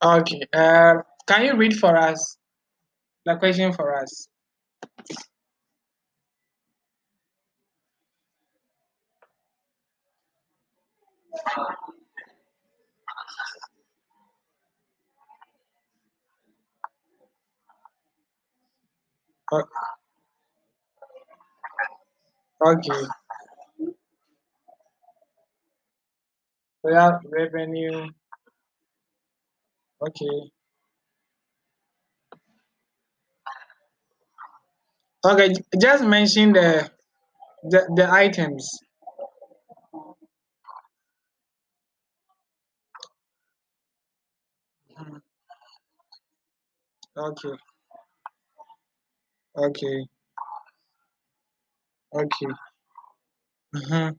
Okay. Can you read for us the question for us? O- Okay. We have revenue. Okay. Okay. Just mention the items. Mhm. Okay. Okay. Okay. Mhm.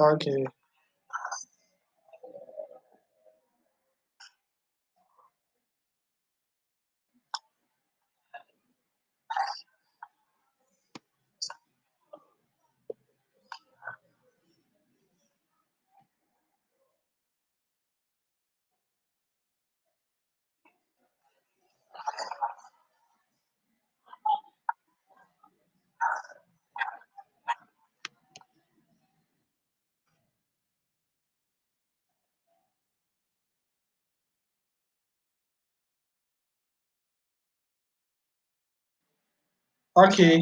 Okay. Okay.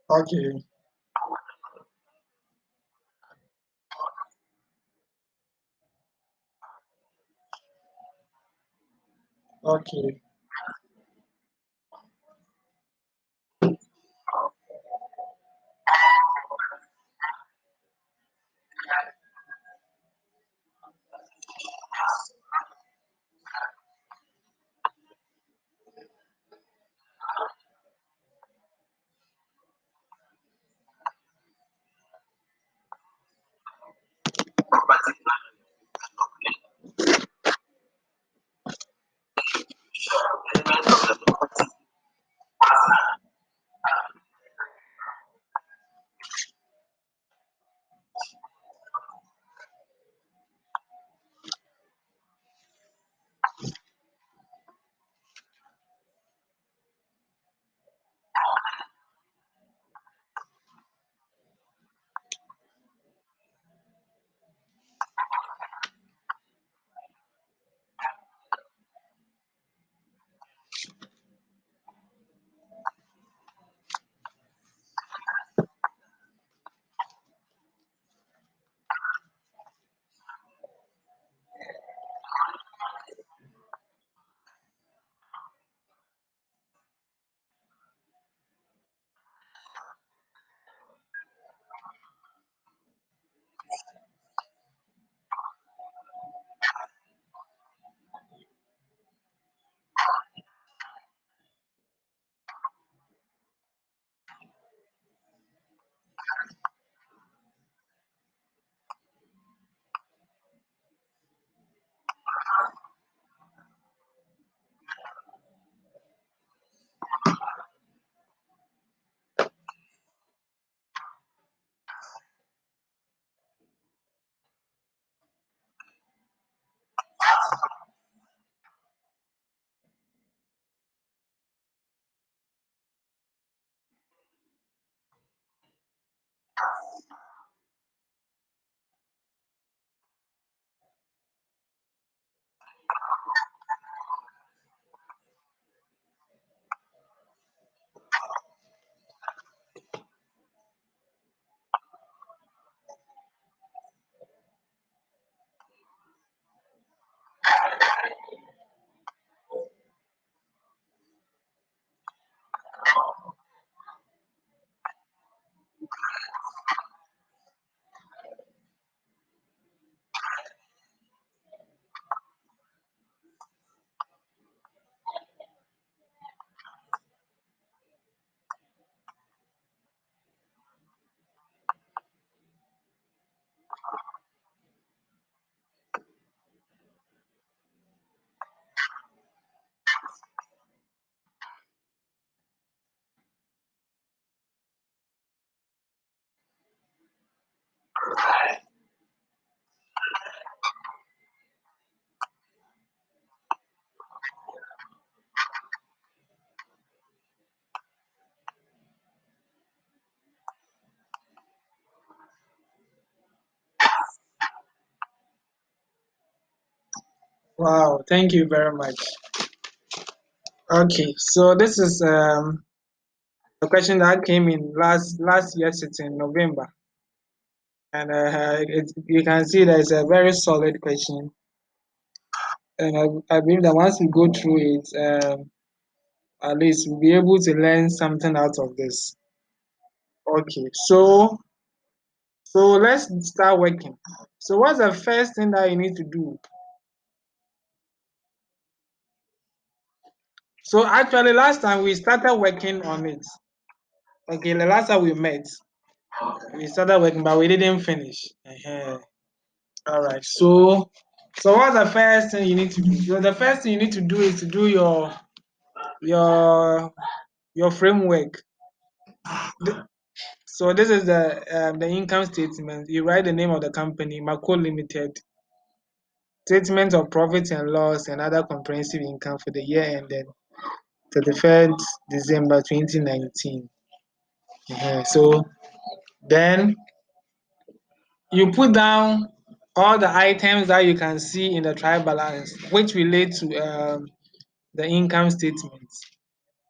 Okay. Okay. Wow, thank you very much. Okay, so this is a question that came in last year sitting November, and you can see that it's a very solid question, and I believe that once we go through it, at least we'll be able to learn something out of this. Okay, so let's start working. So what's the first thing that you need to do? So actually, last time we started working on it. Okay, the last time we met, we started working, but we didn't finish. All right. So what's the first thing you need to do? So the first thing you need to do is to do your your framework. Th- So this is the income statement. You write the name of the company, Mako Limited, statement of profit and loss and other comprehensive income for the year ended 31st December 2019. So then you put down all the items that you can see in the trial balance, which relate to the income statement.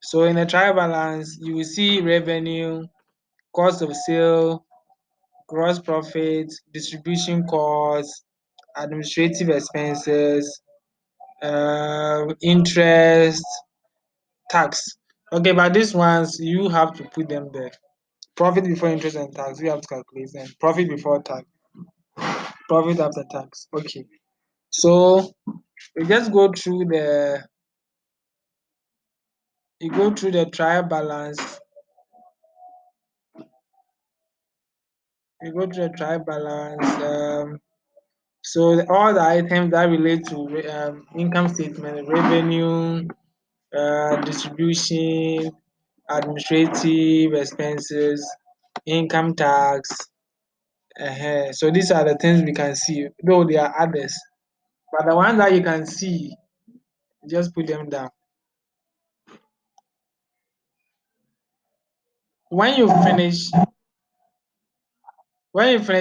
So in the trial balance, you will see revenue, cost of sale, gross profit, distribution costs, administrative expenses, interest, tax. Okay, but these ones you have to put them there. Profit before interest and tax, you have to calculate them. Profit before tax, profit after tax. Okay. So we just go through the trial balance. You go through the trial balance. So all the items that relate to income statement, revenue, distribution, administrative expenses, income tax. So these are the things we can see, though there are others. But the ones that you can see, just put them down. When you finish,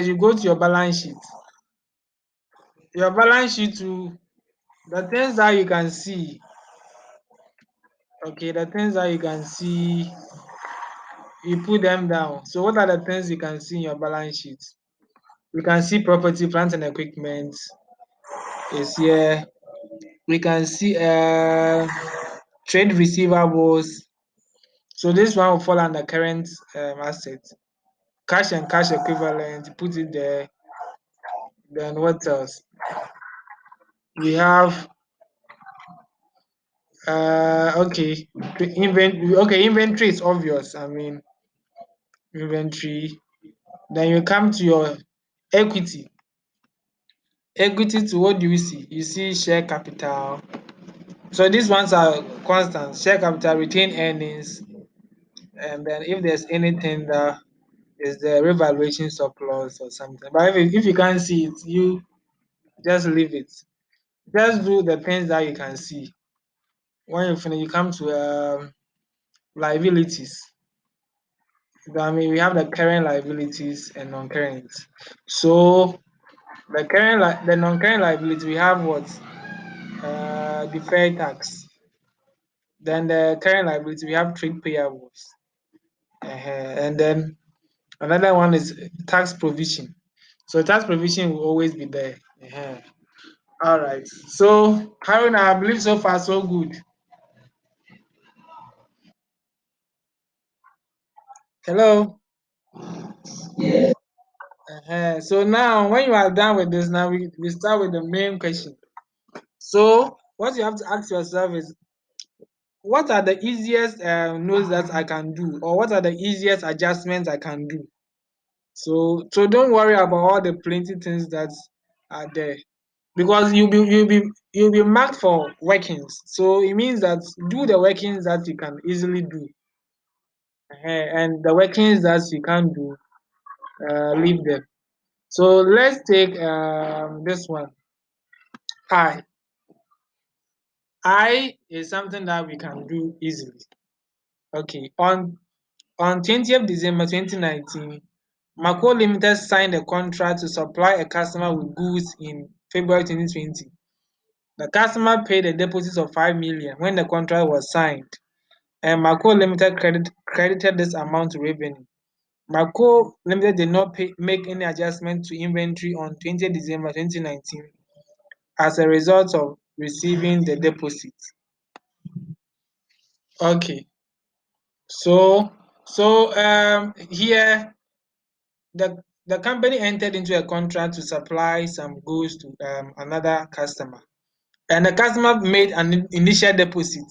you go to your balance sheet. Your balance sheet to the things that you can see. Okay, the things that you can see, you put them down. So what are the things you can see in your balance sheet? We can see property, plant and equipment is here. We can see trade receivables. So this one will fall under current asset. Cash and cash equivalent, put it there. Then what else? We have okay, inventory. Okay, inventory is obvious. I mean inventory. Then you come to your equity. Equity to what do you see? You see share capital. So these ones are constant. Share capital, retained earnings, and then if there's anything that is the revaluation surplus or something. But if you can't see it, you just leave it. Just do the things that you can see. When you finish, you come to liabilities. I mean, we have the current liabilities and non-current. So the non-current liability, we have what? Deferred tax. Then the current liability, we have trade payables. And then another one is tax provision. So tax provision will always be there. All right. So Haruna, I believe so far so good. Hello. So now when you are done with this, now we start with the main question. So what you have to ask yourself is, what are the easiest notes that I can do, or what are the easiest adjustments I can do? So don't worry about all the plenty things that are there, because you'll be marked for workings. So it means that do the workings that you can easily do, and the workings that you can't do, leave them. So let's take this one. I. I is something that we can do easily. Okay. On 20th December 2019, Mako Limited signed a contract to supply a customer with goods in February 2020. The customer paid a deposit of 5 million when the contract was signed, and Mako Limited credited this amount to revenue. Mako Limited did not make any adjustment to inventory on 20th December 2019 as a result of receiving the deposit. Okay. So here the company entered into a contract to supply some goods to another customer, and the customer made an initial deposit,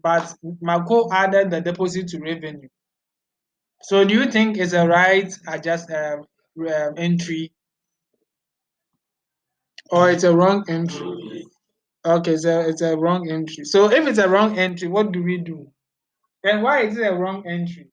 but Mako added the deposit to revenue. So do you think it's a right adjust entry, or it's a wrong entry? Okay, so it's a wrong entry. So if it's a wrong entry, what do we do? And why is it a wrong entry?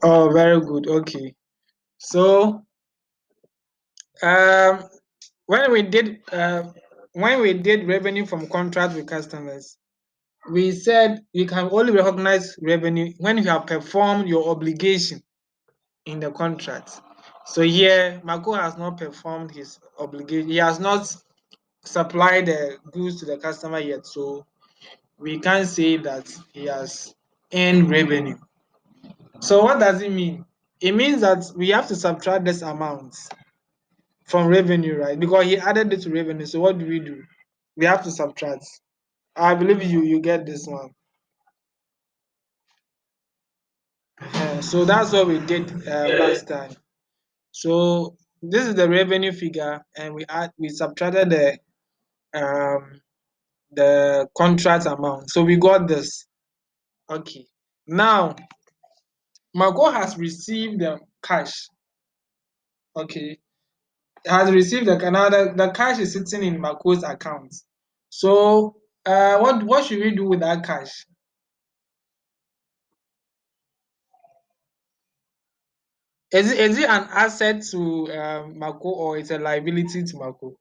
Oh, very good. Okay. So um, when we did revenue from contract with customers, we said you can only recognize revenue when you have performed your obligation in the contract. So here, Mako has not performed his obligation. He has not supplied the goods to the customer yet. So we can't say that he has earned revenue. So what does it mean? It means that we have to subtract this amount from revenue, right? Because he added it to revenue. So what do? We have to subtract. I believe you get this one. So that's what we did last time. So this is the revenue figure, and we subtracted the contract amount. So we got this. Okay. Now Marco has received the cash. Okay. Has received the cash is sitting in Marco's account. So what should we do with that cash? Is it an asset to Marco, or it's a liability to Marco?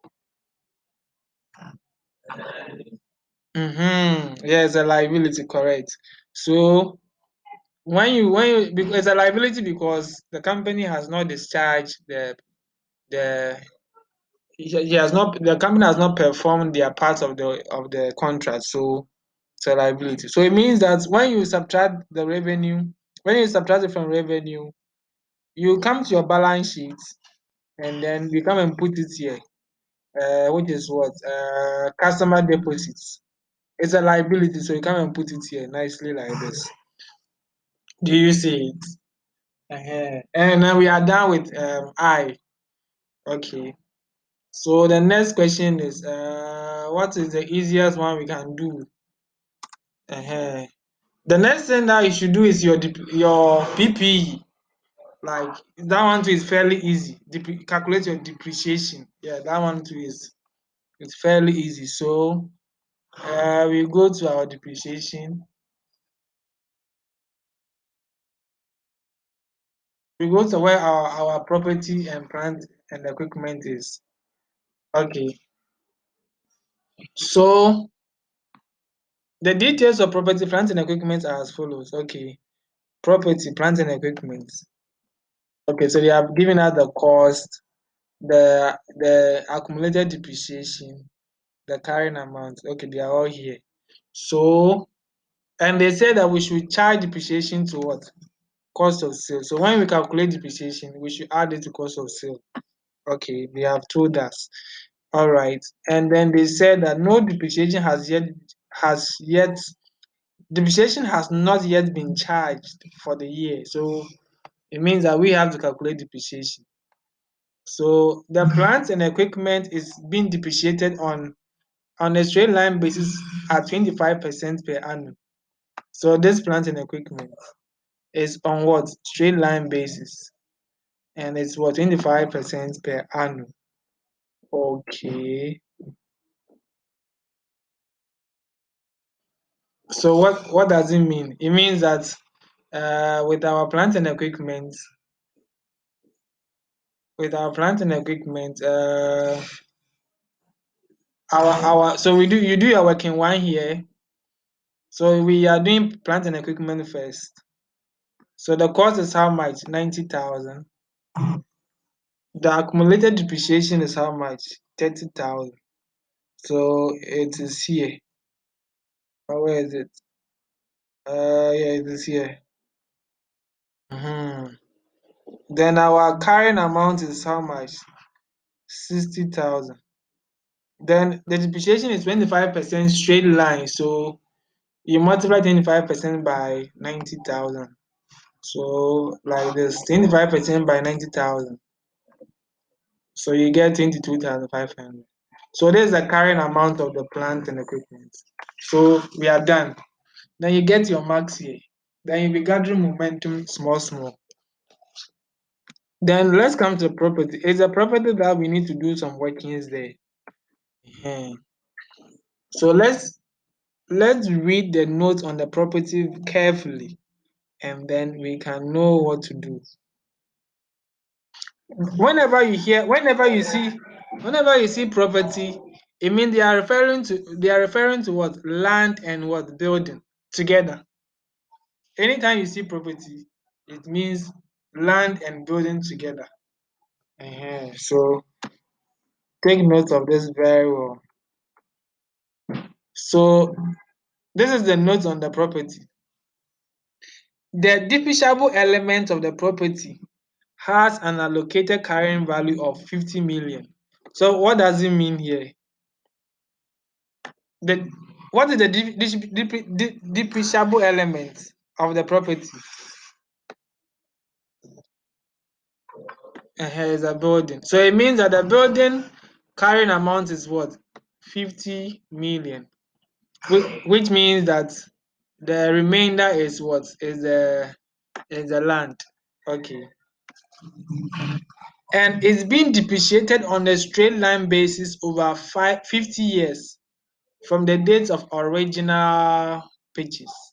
Yeah, it's a liability, correct. So because it's a liability because the company has not discharged the he has not the company has not performed their part of the contract, so it's a liability. So it means that when you subtract it from revenue, you come to your balance sheet and then you come and put it here, which is what customer deposits. It's a liability, so you come and put it here nicely like this. Do you see it? And now we are done with I. Okay. So the next question is, what is the easiest one we can do? uh The next thing that you should do is your PPE. Like that one too is fairly easy. Calculate your depreciation. Yeah, that one too is it's fairly easy. So we go to our depreciation. We go to where our property and plant and equipment is. Okay. So the details of property, plant and equipment are as follows. Okay. Property, plant and equipment. Okay, so they have given us the cost, the accumulated depreciation, the carrying amount. Okay, they are all here. So, and they said that we should charge depreciation to what? Cost of sale. So when we calculate depreciation, we should add it to cost of sale. Okay, they have told us. All right. And then they said that no depreciation has yet depreciation has not yet been charged for the year. So it means that we have to calculate depreciation. So the plant and equipment is being depreciated on a straight line basis at 25% per annum. So this plant and equipment is on what? Straight line basis. And it's what? 25% per annum. Okay. So what does it mean? It means that with our plant and equipment, our so we do you do your working one here. So we are doing plant and equipment first. So the cost is how much? 90,000. The accumulated depreciation is how much? 30,000. So it is here. Where is it? Yeah, it is here. Mhm. Then our carrying amount is how much? 60,000. Then the depreciation is 25% straight line. So you multiply 25% by 90,000. So like this, 25% by 90,000. So you get 22,500. So there's the carrying amount of the plant and equipment. So we are done. Then you get your marks here. Then you'll be gathering momentum small, small. Then let's come to the property. It's a property that we need to do some workings there. Ehen. So let's read the notes on the property carefully, and then we can know what to do. Whenever you see property, it means they are referring to what? Land and what? Building together. Anytime you see property, it means land and building together. So take note of this very well. So This is the note on the property. The depreciable element of the property has an allocated carrying value of 50 million. So what does it mean here? The what is the depreciable element of the property? Is a building. So it means that the building carrying amount is what? 50 million. Which means that the remainder is what? Is the land. Okay. And it's being depreciated on a straight line basis over 50 years from the date of original purchase.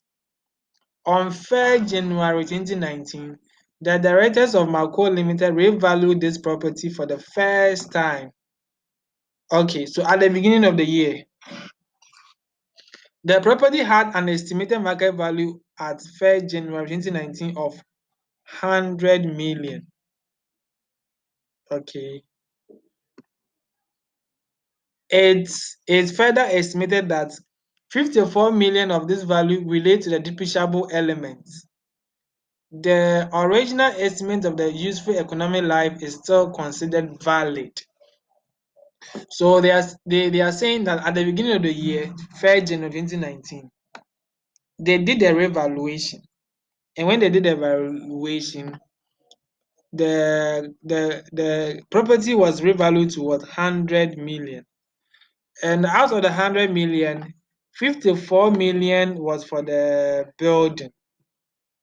On 1st January 2019, the directors of Malco Limited revalued this property for the first time. Okay, so at the beginning of the year, the property had an estimated market value at 1st January 2019 of 100 million. Okay. It's further estimated that 54 million of this value relate to the depreciable elements. The original estimate of the useful economic life is still considered valid. So they are saying that at the beginning of the year, 1st January 2019, they did a revaluation. And when they did the valuation, the property was revalued to what? 100 million. And out of the 100 million, 54 million was for the building.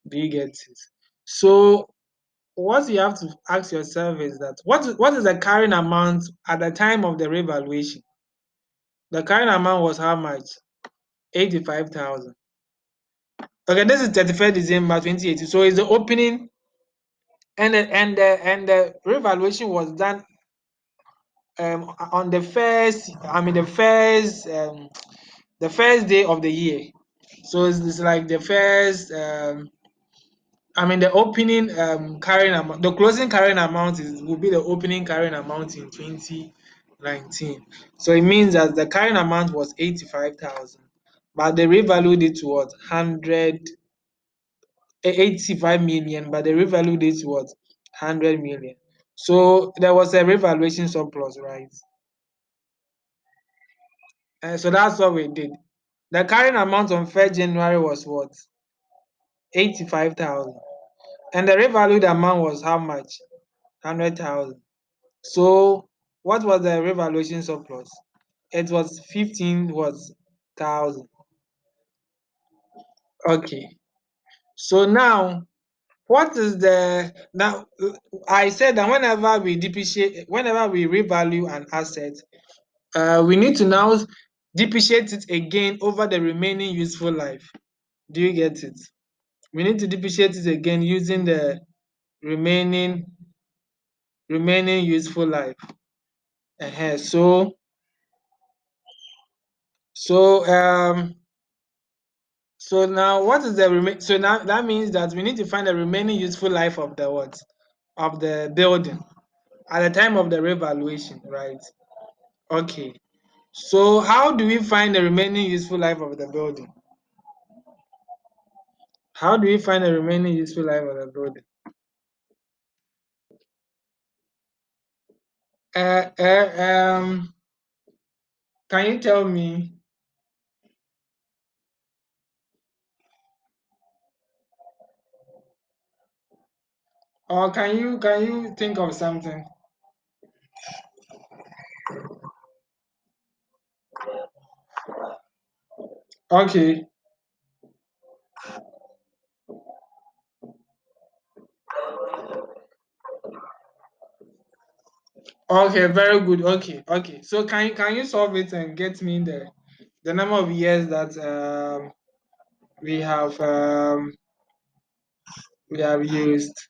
Do you get it? So what you have to ask yourself is that what is the carrying amount at the time of the revaluation? The carrying amount was how much? 85,000. Okay, this is 31st December 2018. So it's the opening and the revaluation was done on the first, the first day of the year. So it's like the first the opening carrying amount, the closing carrying amount will be the opening carrying amount in 2019. So it means that the carrying amount was 85,000, but they revalued it to what? 85 million, but they revalued it to what? 100 million. So there was a revaluation surplus, right? So that's what we did. The carrying amount on 1st January was what? 85,000. And the revalued amount was how much? 100,000. So what was the revaluation surplus? It was 15 was thousand. Okay. So now what is the now I said that whenever we revalue an asset, we need to now depreciate it again over the remaining useful life. Do you get it? We need to depreciate it again using the remaining useful life. So so so now what is the remain? So now that means that we need to find the remaining useful life of the what? Of the building at the time of the revaluation, right? Okay. So how do we find the remaining useful life of the building? How do we find the remaining useful life of the building? Uh, uh, um, can you tell me, or can you think of something? Okay. Okay, very good. Okay, okay. So can you solve it and get me the number of years that we have um, we have used?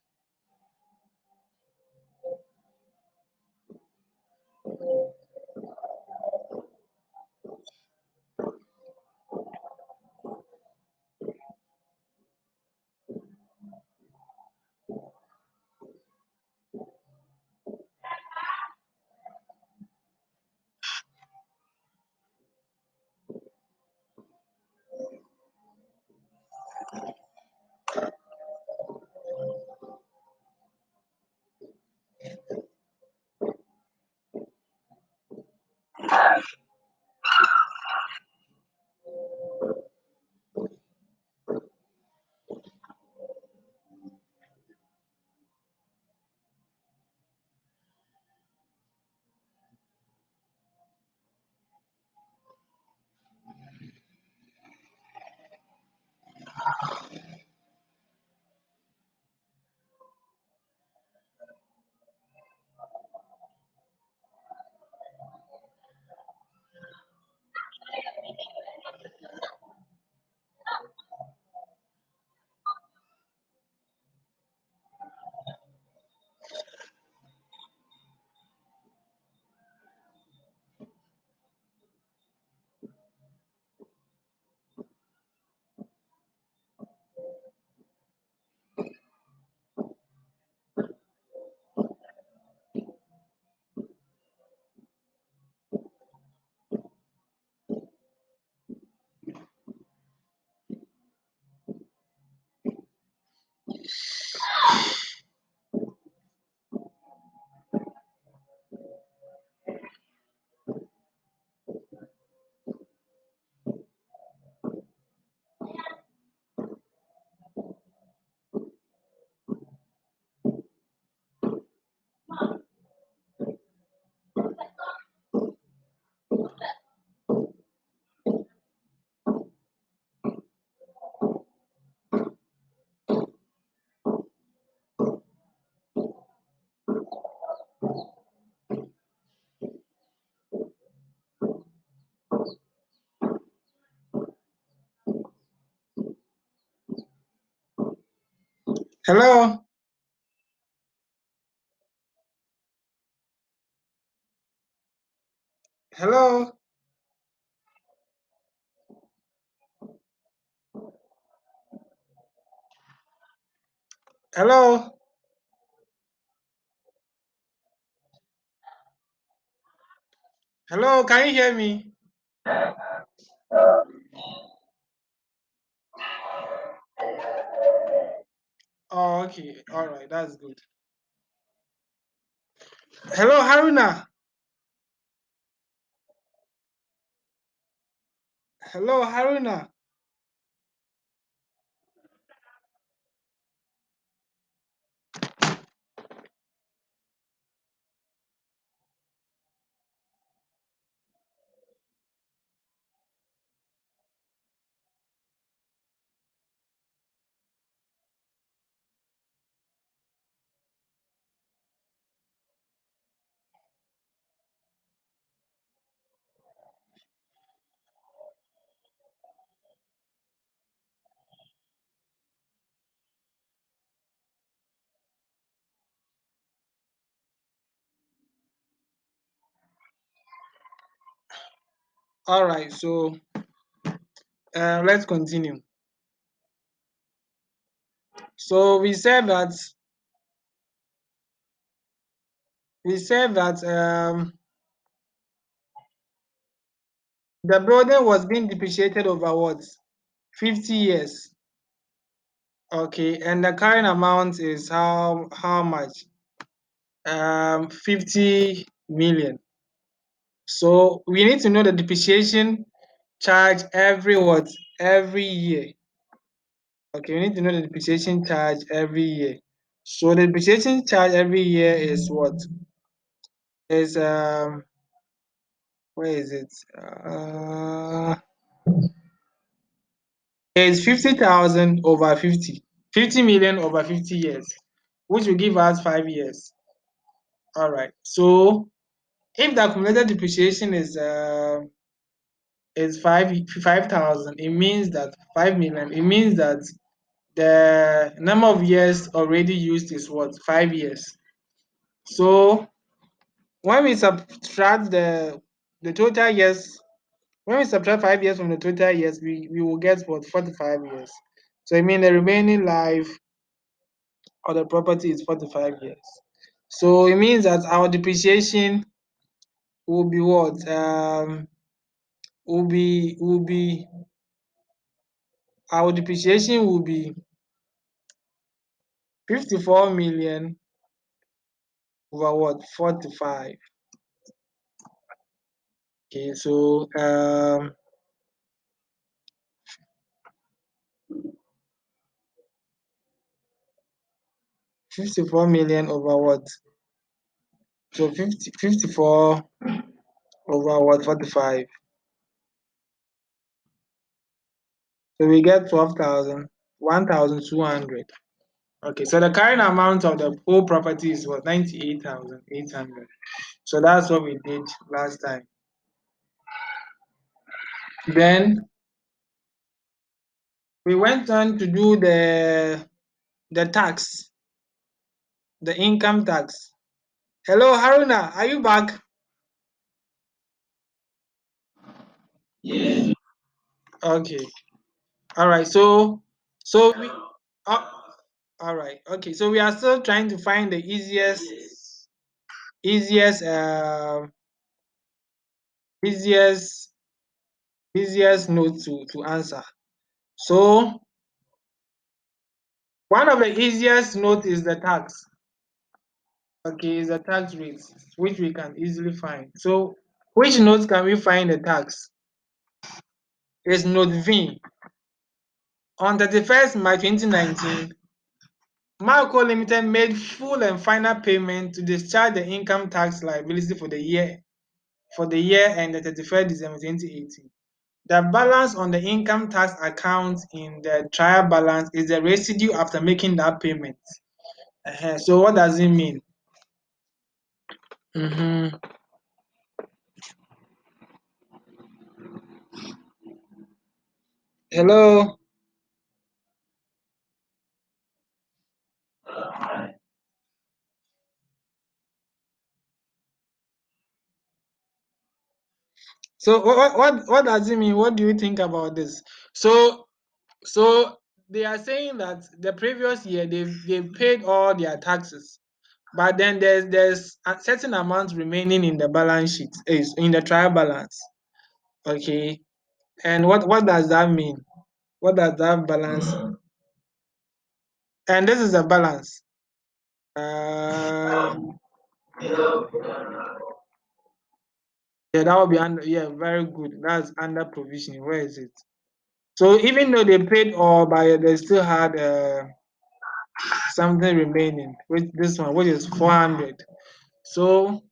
Hello? Hello? Hello? Hello? Can you hear me? Oh, okay. All right. That's good. Hello, Haruna. Hello, Haruna. All right. So let's continue. So we said that the building was being depreciated over what? 50 years. Okay, and the current amount is how much? 50 million. So we need to know the depreciation charge every what? Every year. Okay, we need to know the depreciation charge every year. So the depreciation charge every year is what? Is where is it? It's 50,000 over 50. 50 million over 50 years, which will give us 5 years. All right. So if the accumulated depreciation is 5,000, it means that 5 million. It means that the number of years already used is what? 5 years. So when we subtract the total years, when we subtract 5 years from the total years, we will get what? 45 years. So I mean the remaining life of the property is 45 years. So it means that our depreciation will be what? Will be our depreciation will be 54 million over what? 45. Okay, so 54 million over what? So 54 over what? 45. So we get 12,000, 1,200. Okay, so the current amount of the whole property is what? 98,800. So that's what we did last time. Then we went on to do the tax, the income tax. Hello, Haruna, are you back? Okay. All right. So we uh, all right. Okay. So we are still trying to find the easiest easiest easiest note to answer. So one of the easiest note is the tax. Okay, is the tax rate, which we can easily find. So which note can we find the tax? It's note V. On 31st March 2019, Marco Limited made full and final payment to discharge the income tax liability for the year ended 31st December 2018. The balance on the income tax account in the trial balance is the residue after making that payment. So what does it mean? Mhm. Hello? So what does it mean? What do you think about this? So they are saying that the previous year they've paid all their taxes, but then there's a certain amount remaining in the balance sheet, is in the trial balance. Okay, and what does that mean? What does that balance? And this is the balance. Uh, yeah, that will be under. Yeah, very good. That's under provision. Where is it? So even though they paid all, but they still had something remaining. Which this one, which is 400. So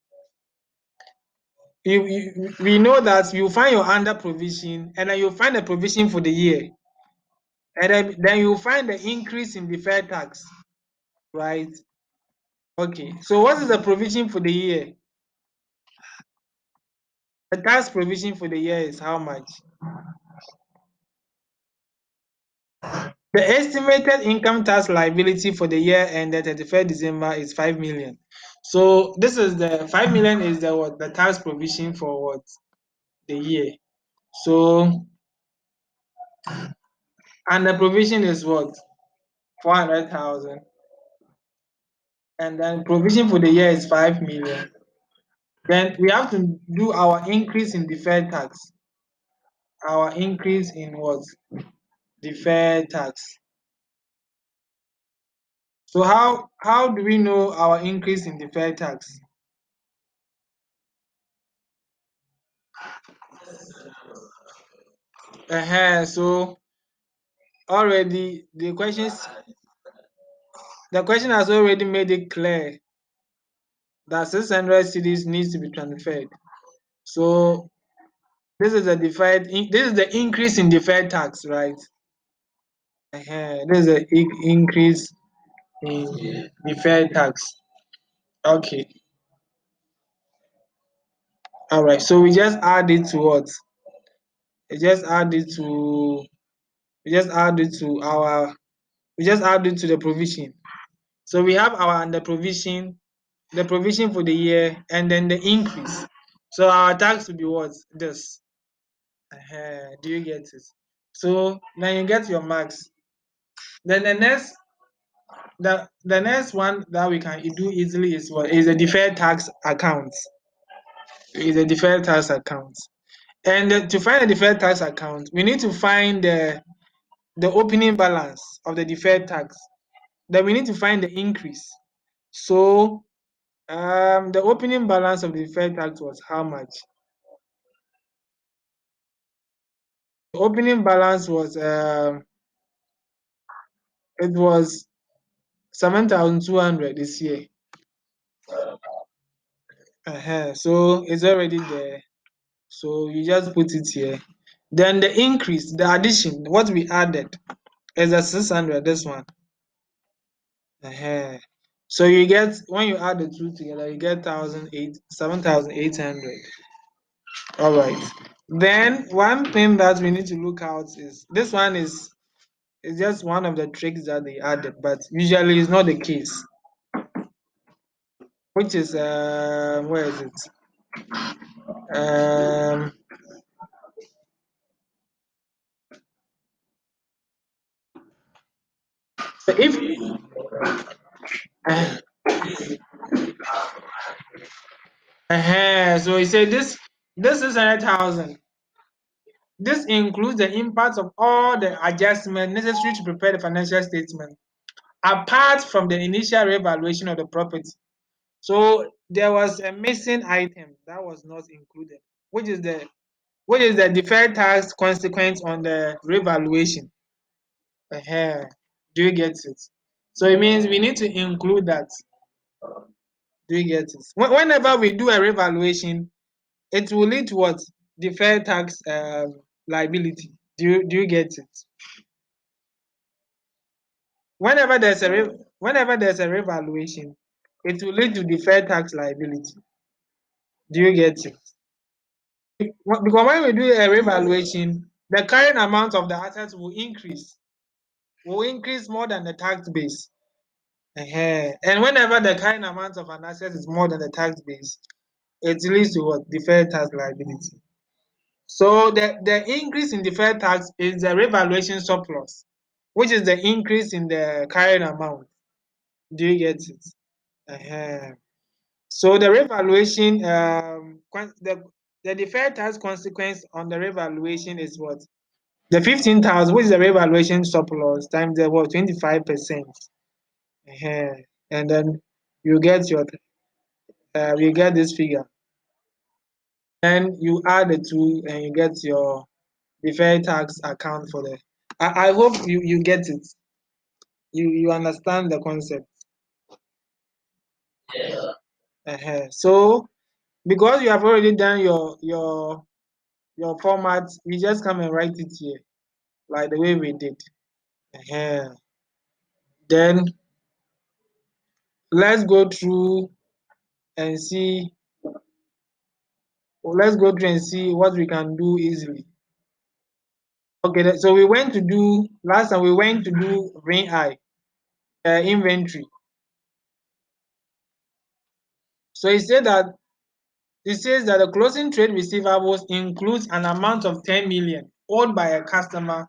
we know that you find your under provision, and then you find the provision for the year, and then you find the increase in deferred tax, right? Okay. So what is the provision for the year? The tax provision for the year is how much? The estimated income tax liability for the year ended 31st December is 5 million. So this is the 5 million is the what the tax provision for what the year. So and the provision is what 400,000, and then provision for the year is 5 million. Then we have to do our increase in deferred tax. Our increase in what deferred tax. So how do we know our increase in deferred tax? So already the question has already made it clear that 600 cedis needs to be transferred. So this is the increase in deferred tax, right? This is the increase in deferred tax. Okay, all right. So we just add it to what? We just add it to we just add it to our we just add it to the provision. So we have our under provision, the provision for the year, and then the increase. So our tax will be what? This. Do you get it? So then you get your marks. Then the next one that we can do easily is what is a deferred tax account. Is a deferred tax account. And to find a deferred tax account, we need to find the opening balance of the deferred tax. Then we need to find the increase. So the opening balance of the deferred tax was how much? The opening balance was it was 7,200 this year. So it's already there. So you just put it here. Then the increase, the addition, what we added is a 600. This one. So you get when you add the two together, you get 7,800. All right. Then one thing that we need to look out is this one is just one of the tricks that they added, but usually it's not the case. Which is where is it? Um, so if uh, so he said this is 100,000. This includes the impact of all the adjustments necessary to prepare the financial statement, apart from the initial revaluation of the property. So there was a missing item that was not included, which is the deferred tax consequence on the revaluation. Do you get it? So it means we need to include that. Do you get it? Whenever we do a revaluation, it will lead to what? Deferred tax liability. Do you get it? Whenever there's a revaluation, it will lead to deferred tax liability. Do you get it? Because when we do a revaluation, the current amount of the assets will increase more than the tax base. And whenever the current amount of an asset is more than the tax base, it leads to what? Deferred tax liability. So the increase in deferred tax is the revaluation surplus, which is the increase in the carrying amount. Do you get it? Uh-huh. So the revaluation, the deferred tax consequence on the revaluation is what? The 15,000, which is the revaluation surplus, times the what? 25%. Uh-huh. And then you get you get this figure. Then you add the two and you get your deferred tax account for the. I hope you get it. You understand the concept. So because you have already done your format, you just come and write it here, like the way we did. Then let's go through and see. Let's go through and see what we can do easily. Okay, so we went to do last time. We went to do ring I inventory. So it says that the closing trade receivables includes an amount of 10 million owed by a customer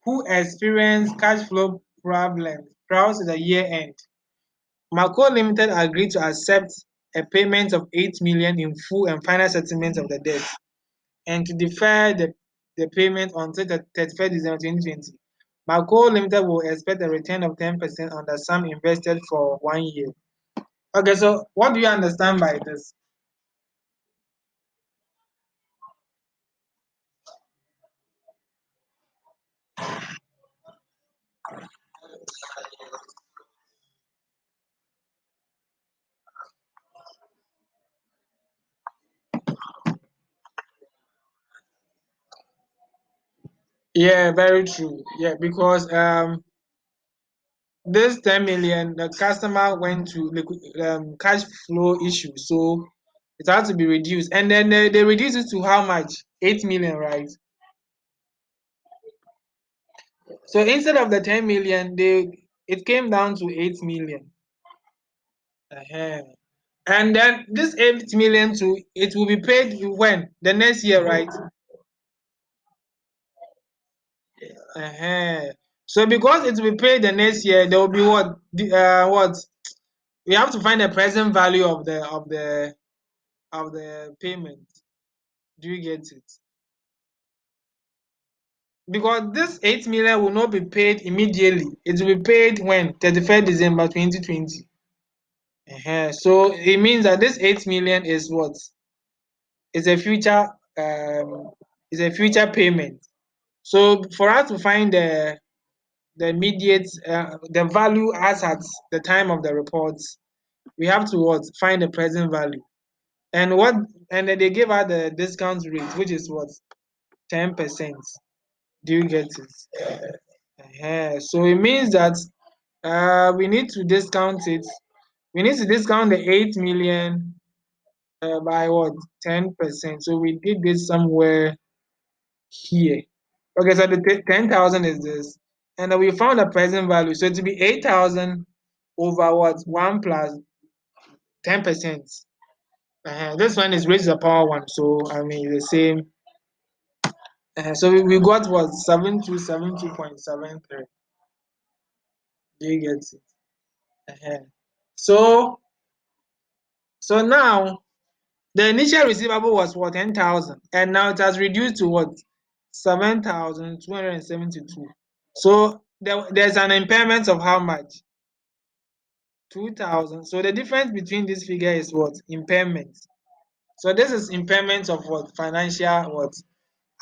who experienced cash flow problems prior to the year end. Marco Limited agreed to accept a payment of 8 million in full and final settlement of the debt and to defer the payment until the 31st December 2020. Marco Limited will expect a return of 10% on the sum invested for 1 year. Okay, so what do you understand by this? Yeah, very true. Yeah, because this 10 million, the customer went to cash flow issue, so it had to be reduced. And then they reduced it to how much? 8 million, right? So instead of the 10 million, it came down to 8 million. Uh-huh. And then this 8 million too, it will be paid when? The next year, right? Uh-huh. So because it will be paid the next year, there will be what? What? We have to find the present value of the payment. Do you get it? Because this 8 million will not be paid immediately. It will be paid when? 31st December 2020. So it means that this 8 million is what? Is a future um is a future payment. So for us to find the immediate the value as at the time of the reports, we have to what? Find the present value. And what and then they give out the discount rate, which is what? 10%. Do you get it? So it means that we need to discount it. We need to discount the 8 million by what? 10%. So we did this somewhere here. Okay, so the 10,000 is this. And then we found the present value. So it will be 8,000 over what? 1 plus 10%. This one is raised to the power 1. So, I mean, the same. So we got what? 7272.73. Do you get it? So, so now the initial receivable was what? 10,000. And now it has reduced to what? 7,272. So there's an impairment of how much? 2,000. So the difference between this figure is what? Impairment. So this is impairment of what? Financial what?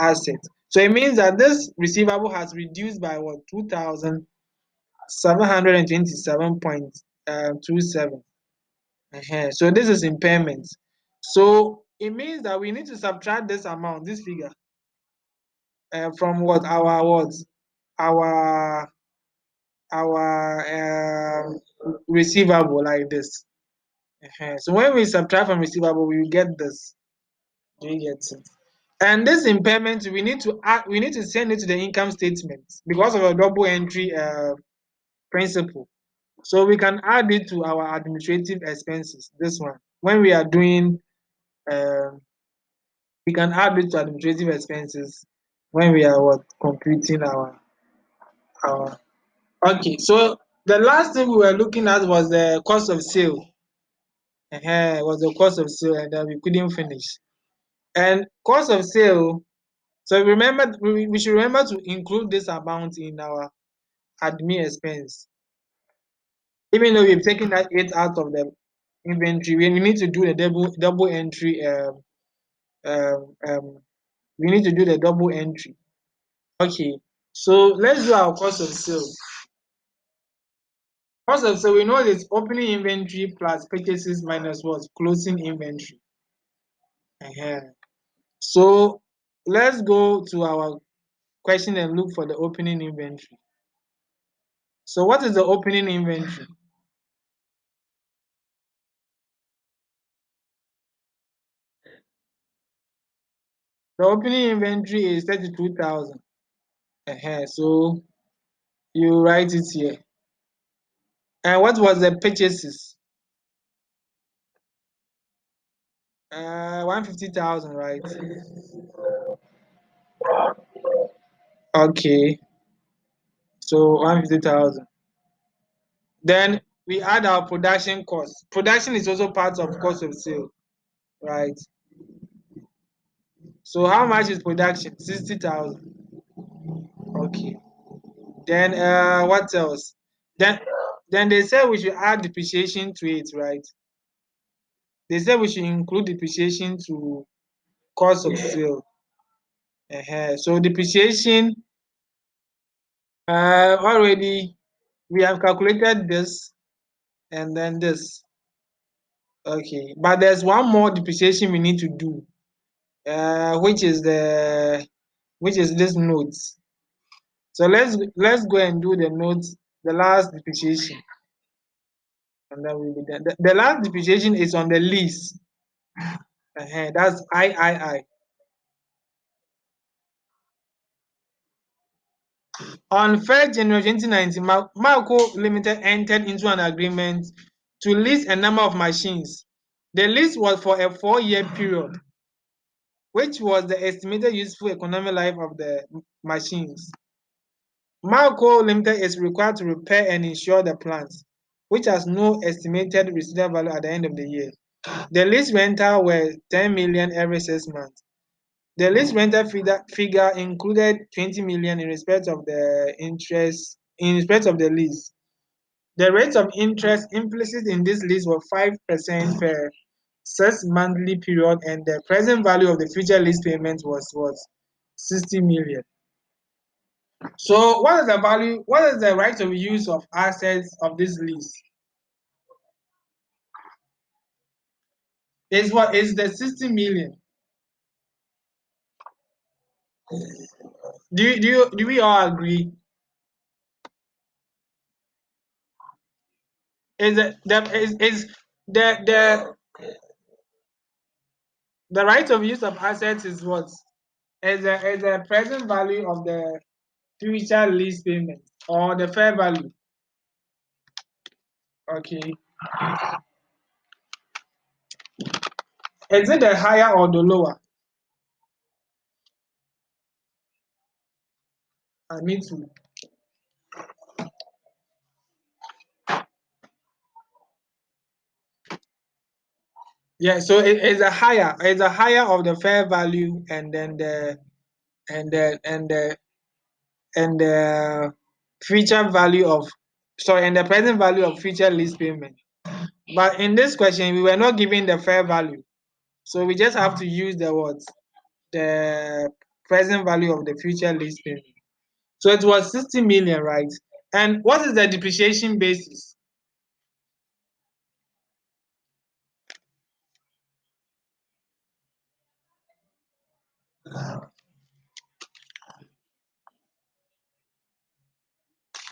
Asset. So it means that this receivable has reduced by what? 2,727.27. So this is impairment. So it means that we need to subtract this amount, this figure, from what? Our receivable like this. So when we subtract from receivable, we get this. Do you get it? And this impairment, we need to send it to the income statement because of a double entry principle. So we can add it to our administrative expenses. This one, when we are doing, uh, we can add it to administrative expenses when we are what computing our. Okay, so the last thing we were looking at was the cost of sale. Was the cost of sale, and then we couldn't finish. And cost of sale. So remember, we should remember to include this amount in our admin expense. Even though we've taken that 8 out of the inventory, we need to do the double entry. Um, um, we need to do the double entry. Okay, so let's do our cost of sale. Cost of sale, we know it's opening inventory plus purchases minus what? Closing inventory. So let's go to our question and look for the opening inventory. So what is the opening inventory? The opening inventory is 32,000. So you write it here. And what was the purchases? 150,000, right? Okay, so 150,000. Then we add our production cost. Production is also part of cost of sale, right? So how much is production? 60,000. Okay. Then what else? Then they say we should add depreciation to it, right? They say we should include depreciation to cost of sale. So depreciation, already we have calculated this and then this. Okay, but there's one more depreciation we need to do, which is this notes. So let's go and do the notes, the last depreciation, and then we'll be done. The last depreciation is on the lease. That's III. On 1st January 2019, Malco Limited entered into an agreement to lease a number of machines. The lease was for a 4-year period, which was the estimated useful economic life of the machines. Malco Limited is required to repair and insure the plant, which has no estimated residual value at the end of the year. The lease rental were 10 million every 6 months. The lease rental figure included 20 million in respect of the interest in respect of the lease. The rate of interest implicit in this lease was 5% per 6 monthly period, and the present value of the future lease payment was 60 million. So what is the value? What is the right of use of assets of this lease? Is what is the 60 million? Do we all agree? Is the right of use of assets is what? Is the present value of the future lease payment or the fair value? Okay. Is it the higher or the lower? I need to. Yeah, so it's a higher. It's a higher of the fair value, and then the and the and the and the future value of, sorry, and the present value of future lease payment. But in this question, we were not given the fair value, so we just have to use the words, the present value of the future lease payment. So it was 60 million, right? And what is the depreciation basis?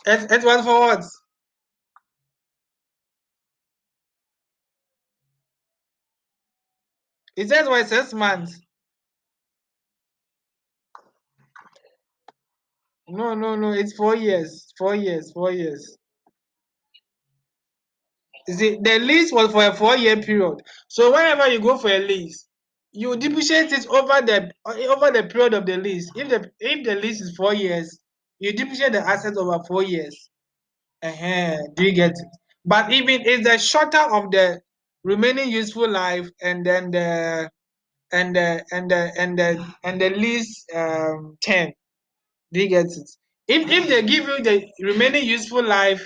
It was for what? It says for 6 months. No, no, no. It's 4 years. 4 years. 4 years. You see, the lease was for a 4-year period. So whenever you go for a lease, you depreciate it over the period of the lease. If the lease is 4 years, you depreciate the asset over 4 years. Do you get it? But even it's the shorter of the remaining useful life, and then the lease term. Do you get it? If they give you the remaining useful life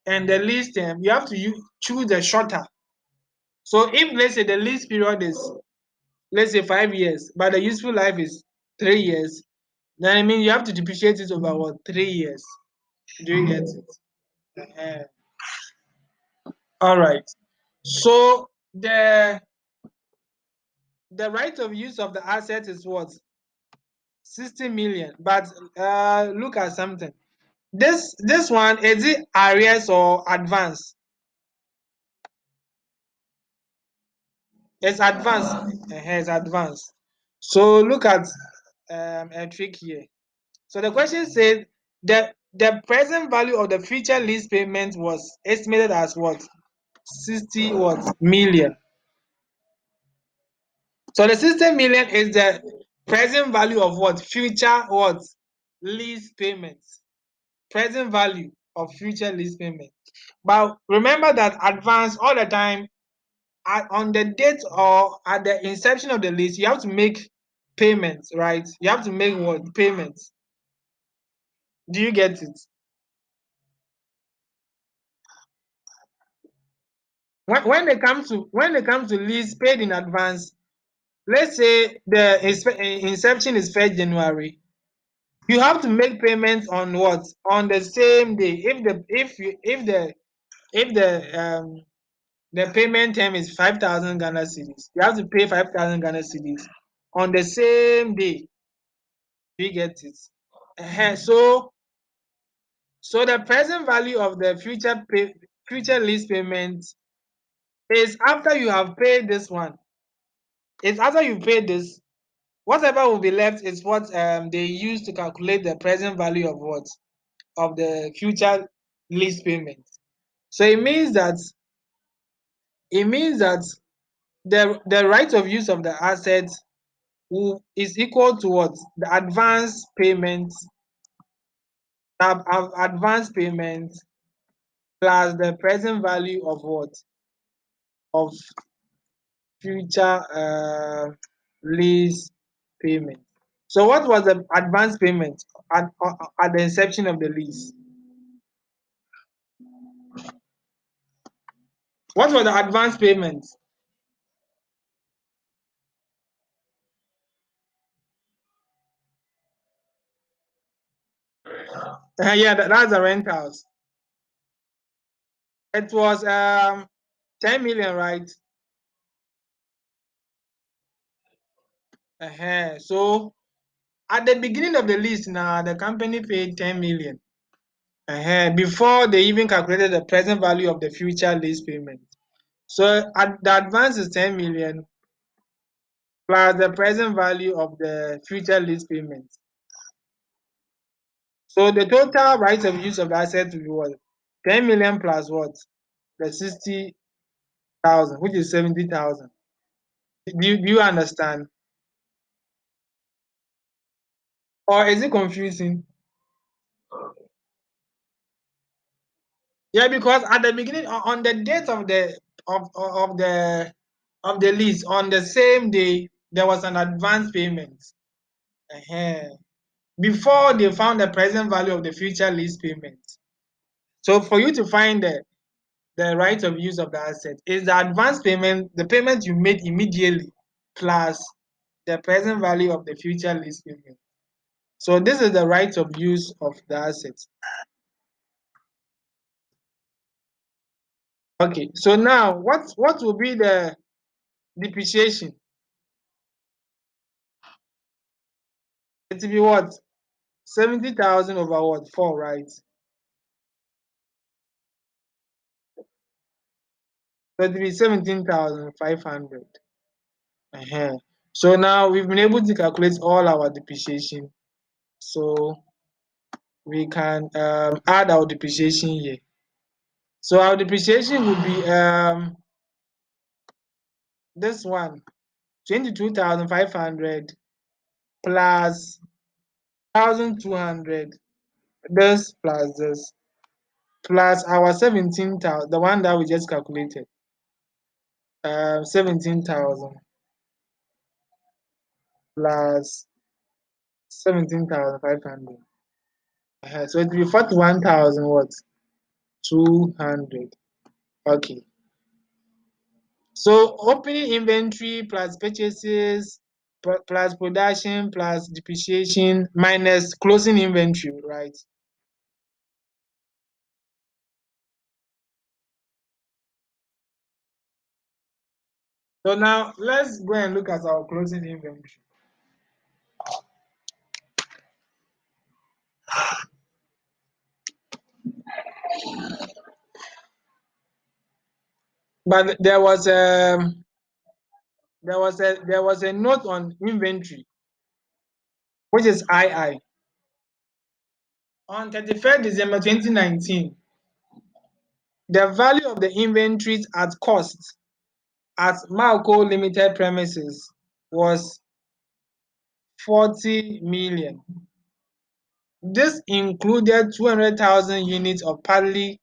and the lease term, you have to choose the shorter. So if, let's say, the lease period is, let's say, 5 years, but the useful life is 3 years, then I mean you have to depreciate it over what, 3 years. Do you get it? All right. So the right of use of the asset is what, 60 million. But look at something. This one, is it arrears or advance? It's advance. It's advance. So look at a trick here. So the question says the present value of the future lease payment was estimated as what? 60 what million. So the 60 million is the present value of what? Future what? Lease payments. Present value of future lease payment. But remember that advance all the time, on the date or at the inception of the lease, you have to make payments, right? You have to make what? Payments. Do you get it? When it comes to lease paid in advance, let's say the inception is 1st January. You have to make payments on what? On the same day. If the payment term is 5,000 Ghana cedis, you have to pay 5,000 Ghana cedis on the same day. Do you get it? So the present value of the future lease payment is after you have paid this one. It's after you pay this, whatever will be left is what they use to calculate the present value of what? Of the future lease payment. So it means that the right of use of the asset is equal to what? The advance payment plus the present value of what? Of future lease payment. So what was the advance payment at the inception of the lease? What was the advance payment? Yeah, that's the rentals. It was 10 million, right? So at the beginning of the lease, now the company paid 10 million before they even calculated the present value of the future lease payment. So the advance is 10 million plus the present value of the future lease payment. So the total right of use of the asset will be what? 10 million plus what? The 60,000, which is 70,000. Do you understand? Or is it confusing? Yeah, because at the beginning, on the date of the lease, on the same day, there was an advance payment. Before they found the present value of the future lease payment. So for you to find the right of use of the asset is the advance payment, the payment you made immediately, plus the present value of the future lease payment. So this is the right of use of the asset. Okay, so now what will be the depreciation? It will be what? 70,000 over what? 4, right? So it will be 17,500. So now we've been able to calculate all our depreciation. So we can add our depreciation here. So our depreciation would be this one. 22,500 plus 1,200. This plus this plus our 17,000, the one that we just calculated. 17,000 plus 17,500. So it will be 41,000 what? 200. Okay. So opening inventory plus purchases plus production plus depreciation minus closing inventory, right? So now let's go and look at our closing inventory. But there was a note on inventory, which is II. On 31st December 2019, the value of the inventories at cost at Malco Limited premises was 40 million. This included 200,000 units of partly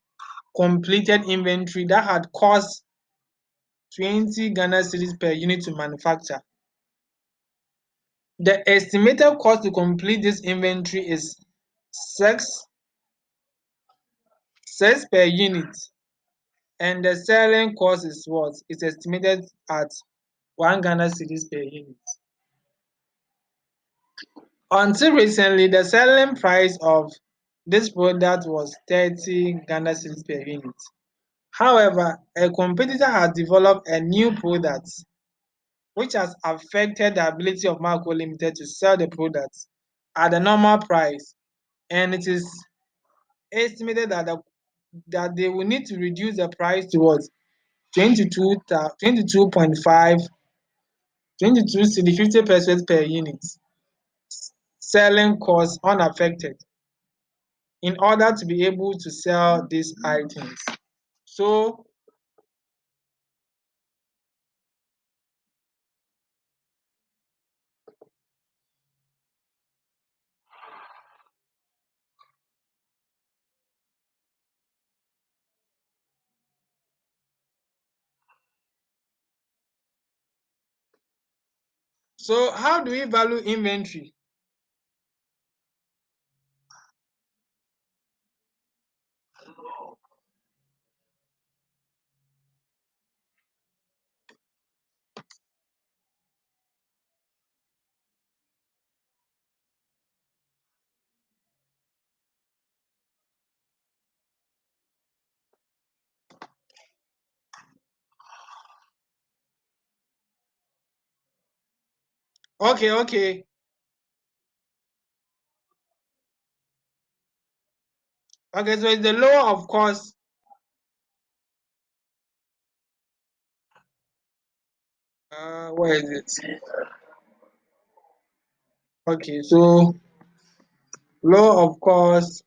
completed inventory that had cost 20 Ghana cedis per unit to manufacture. The estimated cost to complete this inventory is 6 per unit, and the selling cost is what? It's estimated at 1 Ghana cedis per unit. Until recently, the selling price of this product was 30 Ghana cedis per unit. However, a competitor has developed a new product which has affected the ability of Malco Limited to sell the products at the normal price, and it is estimated that they will need to reduce the price towards 22.5, 22 cedi 50% per unit, selling cost unaffected, in order to be able to sell these items. So how do we value inventory? Okay. Okay, so it's the lower of cost. Where is it? Okay, so low of cost,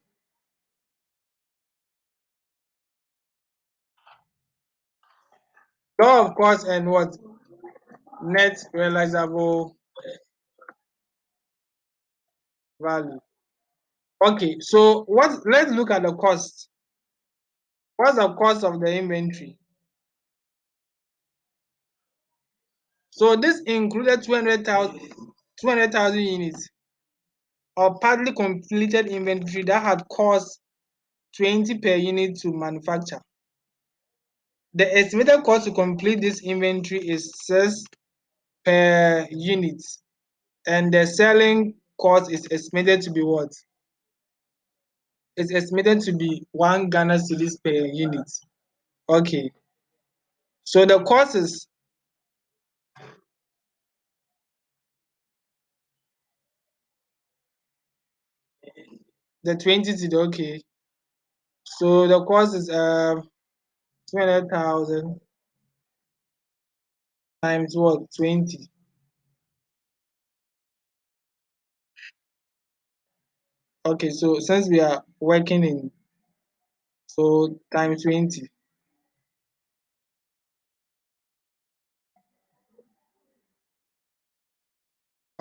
and what? Net realizable value. Okay, so let's look at the cost. What's the cost of the inventory? So this included 200,000 units of partly completed inventory that had cost 20 per unit to manufacture. The estimated cost to complete this inventory is 6 per unit, and the selling cost is estimated to be what? It's estimated to be 1 Ghana cedis per unit. Okay, so the cost is the 20 cedi. Okay, so the cost is 200,000 times what? 20. Okay, so since we are working in, so times 20.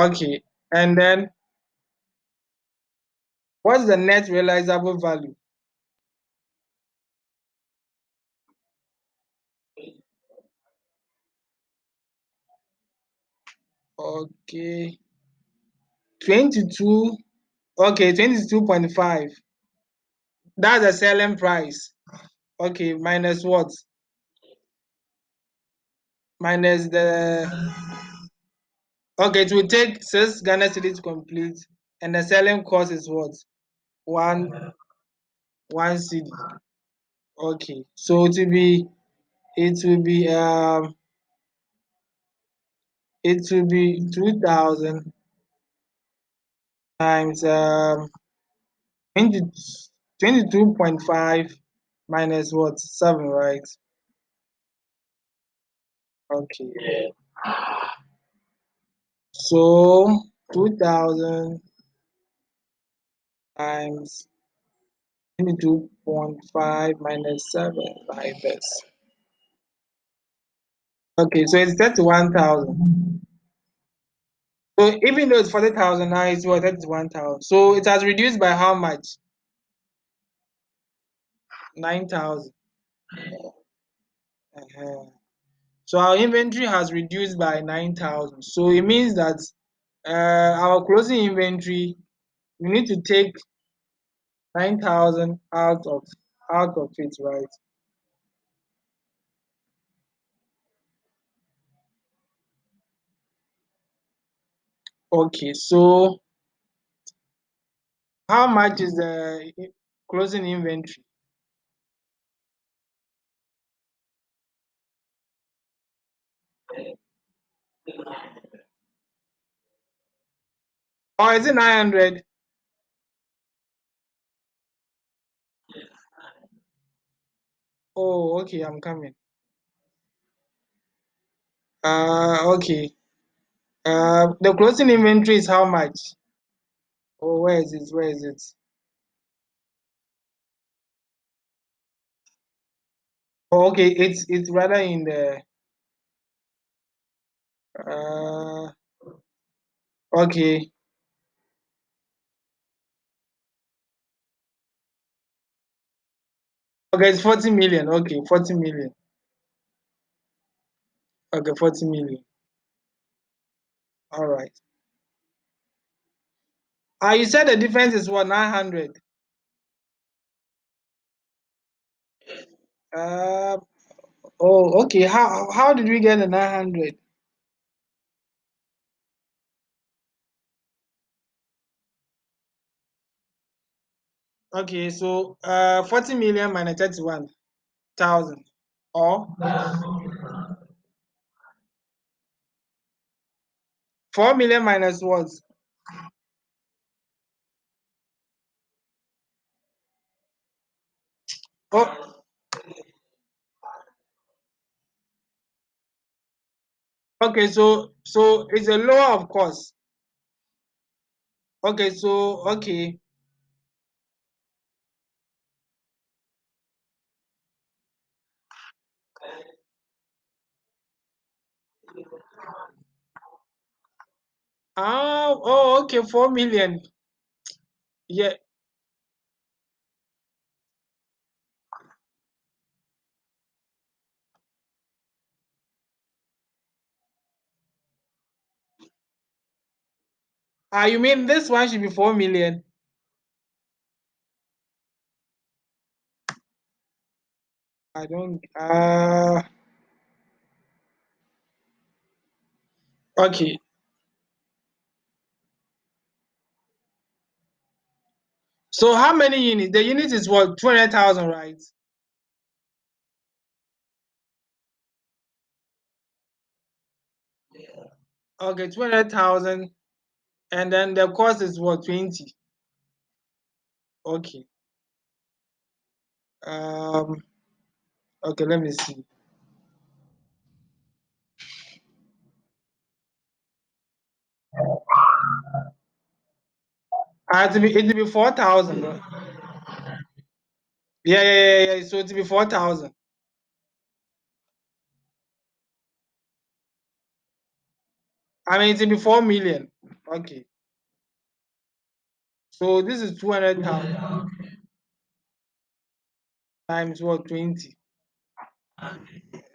Okay. And then what's the net realizable value? Okay. 22. Okay, 22.5. That's the selling price. Okay, minus what? Minus the. Okay, it will take 6 Ghana cedis to complete, and the selling cost is what? One cedi. Okay, so it will be 2,000 times 20, 22.5 minus what? 7, right? Okay. So 2,000 times 22.5 minus 7 like this. Okay, so it's 31,000. So even though it's 40,000 now, it's what? 31,000. So it has reduced by how much? 9,000. Uh-huh. So our inventory has reduced by 9,000. So it means that our closing inventory, we need to take 9,000 out of it, right? Okay, so how much is the closing inventory? Or is it 900? Oh, okay, I'm coming. Okay. The closing inventory is how much? Oh, where is it? Where is it? Oh, okay, it's rather in the uh okay. Okay, it's 40 million. Okay, 40 million. Okay, 40 million. All right. You said the difference is what, 900? Uh oh, okay. How did we get the 900? Okay, so 40 million minus 31,000. Or 4 million minus what? Oh, okay, so it's a lower of course. Okay, so okay. Oh, okay, 4 million. Yeah. You mean this one should be 4 million? I don't. Okay. So how many units? The unit is what? 200,000, right? Okay, 200,000, and then the cost is what? 20. Okay. Um. Okay, let me see. It will be 4,000. Yeah, yeah, yeah, yeah. So it will be 4,000. I mean, it will be 4 million. Okay. So this is 200,000 times what 20.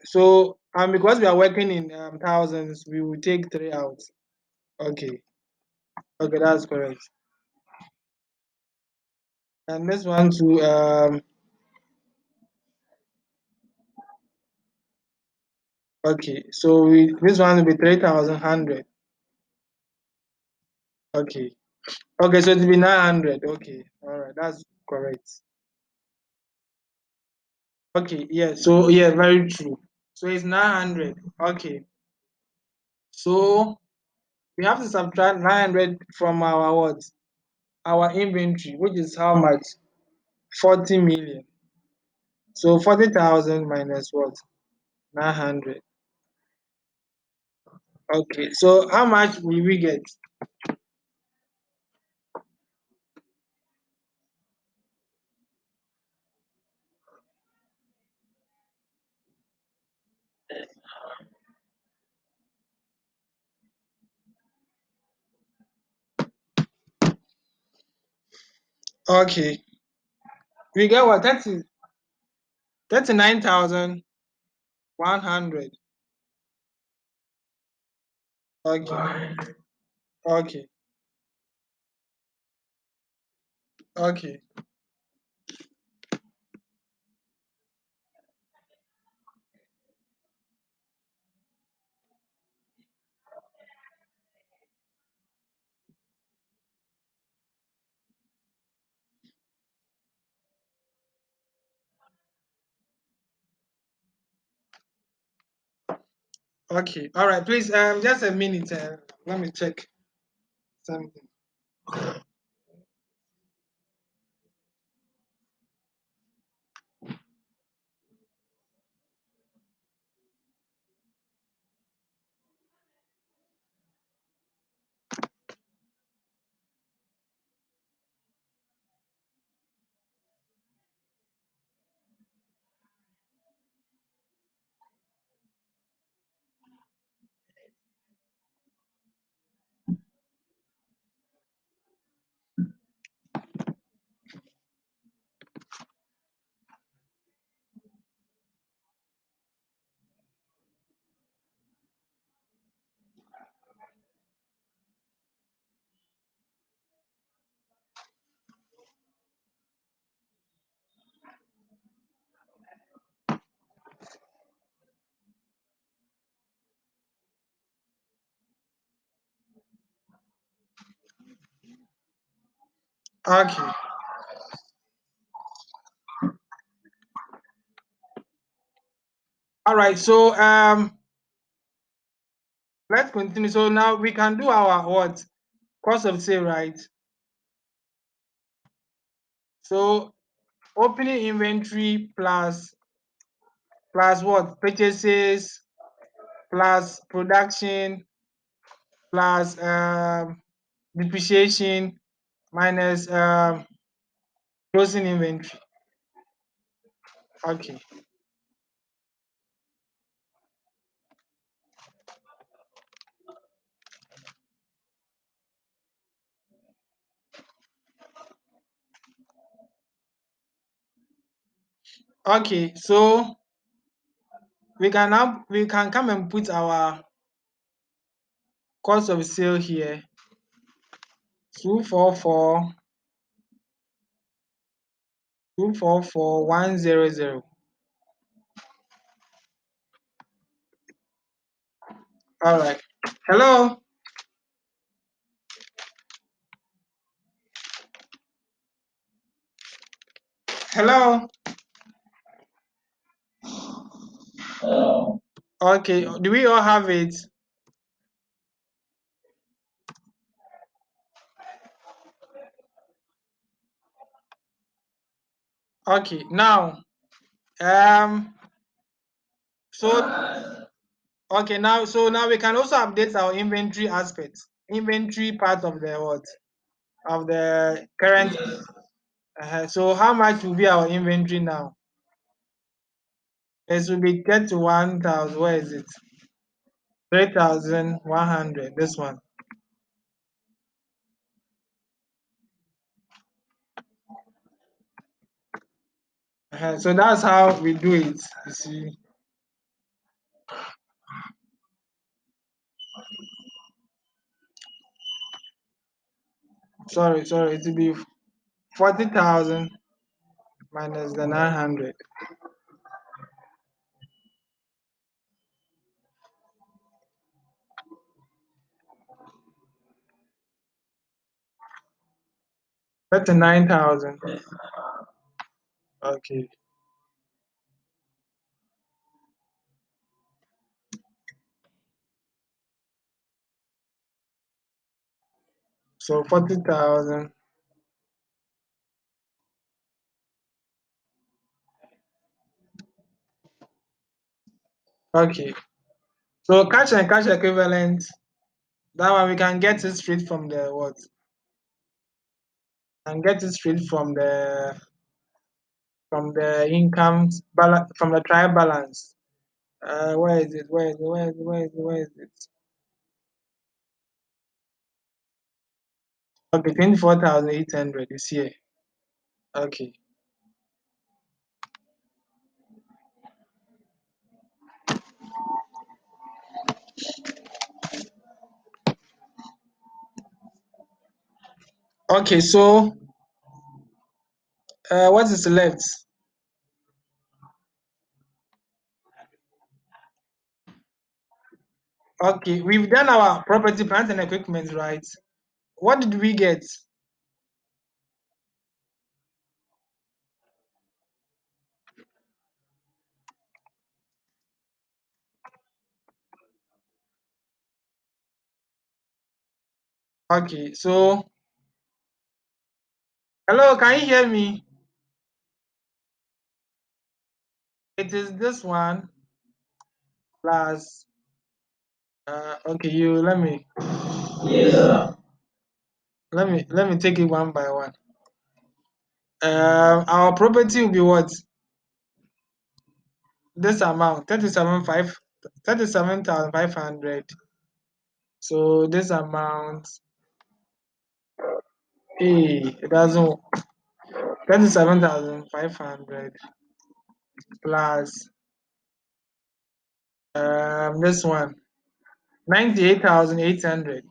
So because we are working in thousands, we will take 3 out. Okay. Okay, that's correct. And this one to okay. So this one will be 3,100. Okay. Okay, so it will be 900. Okay. All right, that's correct. Okay, yeah. So yeah, very true. So it's 900. Okay. So we have to subtract 900 from our what? Our inventory, which is how much? 40 million. So 40,000 minus what? 900. Okay. So how much will we get? Okay. We get what? 39,100. Okay. Okay. Okay. Okay. All right. Please, just a minute. Let me check something. Okay. All right. So let's continue. So now we can do our what? Cost of sale, right? So opening inventory plus what? Purchases plus production plus depreciation minus closing inventory. Okay. Okay. So we can come and put our cost of sale here. 244 244,100. All right. Hello. Hello. Okay. Do we all have it? Okay. Now, um, so okay. Now we can also update our inventory aspect, inventory part of the what of the current. So how much will be our inventory now? It will be get to 1,000. Where is it? 3,100. This one. So that's how we do it. You see. Sorry, it will be 40,000 minus the 900. 39,000. Okay. So 40,000. Okay. So cash and cash equivalent, that one we can get it straight from the what? And get it straight from the income balance, from the trial balance. Where is it? Where is it? Where is it? Where is it? Where is it? Okay, 24,800 is here. Okay. Okay, so what is left? Okay, we've done our property, plant, and equipment, right? What did we get? Okay, so hello, can you hear me? It is this one plus. Okay, you let me take it one by one. Our property will be what? This amount 37,500. So this amount, it doesn't 37,500 plus this one 98,800.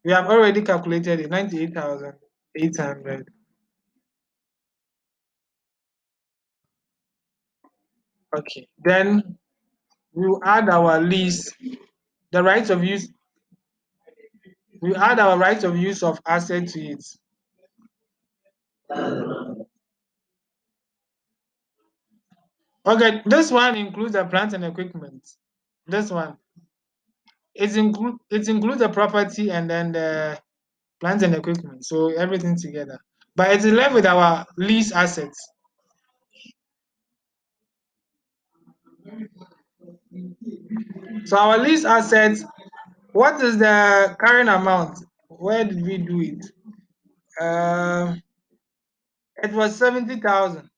We have already calculated it. 98,800. Okay, then we will add our lease, the right of use. We add our right of use of asset to it. Okay, this one includes the plant and equipment. This one, it includes the property and then the plant and equipment, so everything together. But it is left with our lease assets. So our lease assets, what is the current amount? Where did we do it? It was 70,000,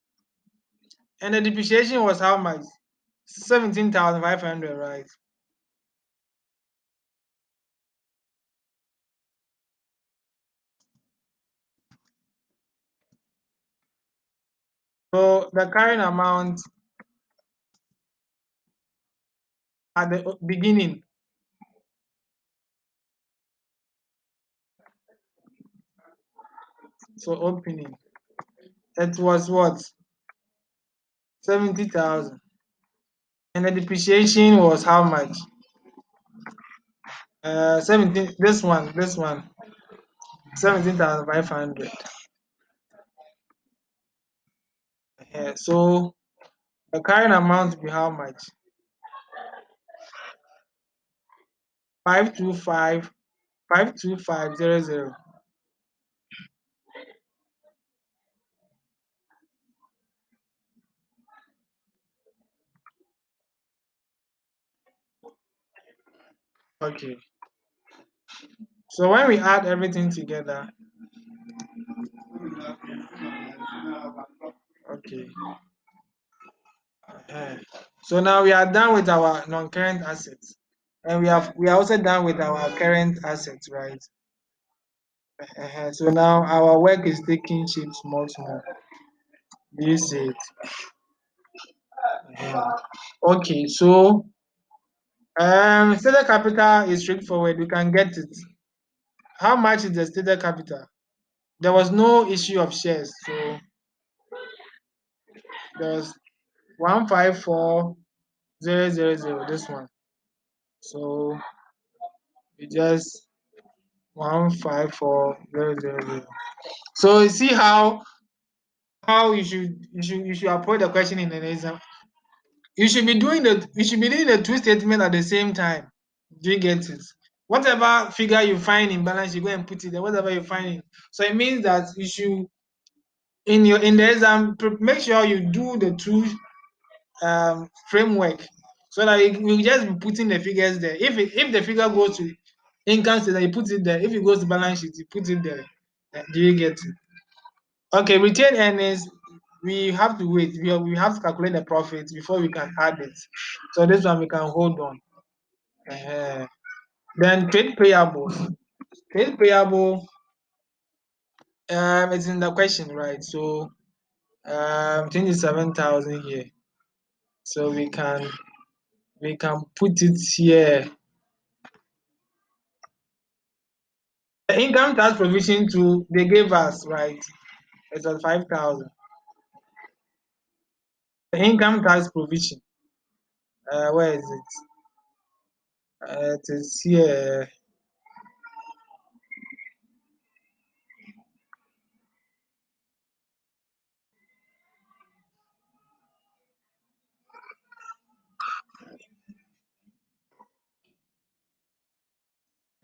and the depreciation was how much? 17,500, right? So the current amount at the beginning, so opening, it was what? 70,000, and the depreciation was how much? 17. This one, 17,500. So the current amount will be how much? 525, 52500. Okay. So when we add everything together, okay. uh, So now we are done with our non-current assets, and we are also done with our current assets, right? So now our work is taking shape small small. Do you see it? Okay, so stated capital is straightforward. We can get it. How much is the stated capital? There was no issue of shares, so there was 154,000. This one. So we just 154,000. So you see how you should approach the question in an exam. You should be doing the two statements at the same time. Do you get it? Whatever figure you find in balance, you go and put it there. Whatever you find in. So it means that you should in the exam make sure you do the two framework so that you just be putting the figures there. If the figure goes to income statement, you put it there. If it goes to balance sheet, you put it there. Do you get it? Okay, retained earnings, we have to wait. We have to calculate the profit before we can add it. So this one we can hold on. Then trade payable. Trade payable, it's in the question, right? So 27,000 here. So we can put it here. The income tax provision too, they gave us, right? It was 5,000. The income tax provision, where is it? It is here.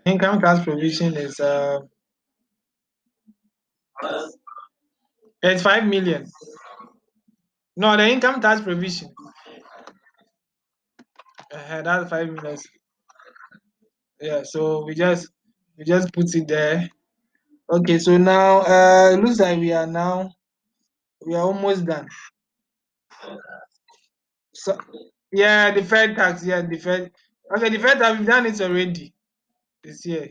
Income tax provision is it's 5 million. No, the income tax provision, that's 5 million. Yeah, so we just put it there. Okay, so now it looks like we are almost done. So yeah, deferred tax, yeah, deferred. Okay, deferred tax, we've done it already this year.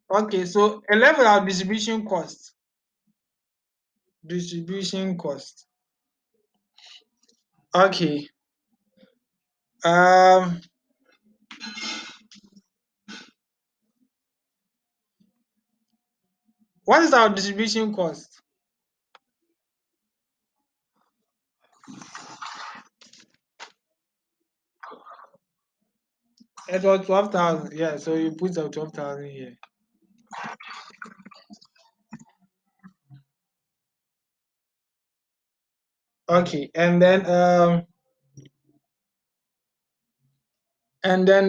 Okay, so a level of distribution cost. Distribution cost. Okay. Um, what is our distribution cost? It was 12,000. Yeah, so you put the 12,000 here. Okay, and then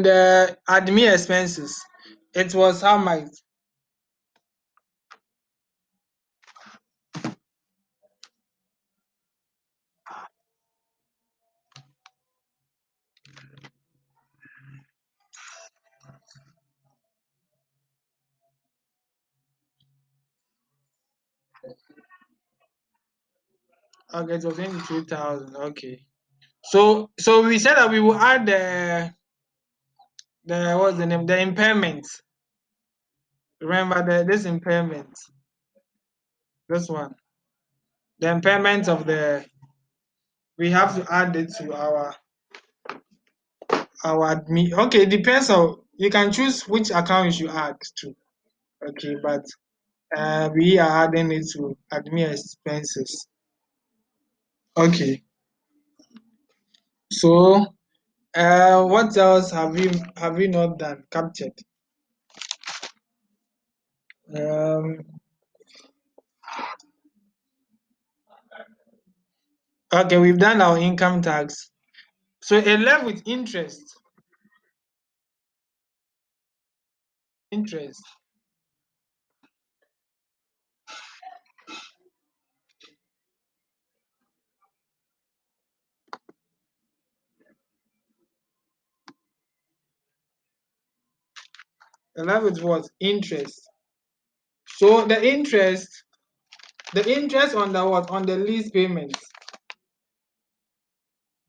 the admin expenses. It was how much? Okay, it was 23,000. Okay. So we said that we will add the what's the name? The impairment. Remember this impairment. This one. The impairment of the we have to add it to our admin. Okay, it depends on you can choose which account you should add to. Okay, but we are adding it to admin expenses. Okay, so what else have we not done? Captured. Um, okay, we've done our income tax. So a left with interest. Interest. A left with what? Interest. So the interest on the what? On the lease payments.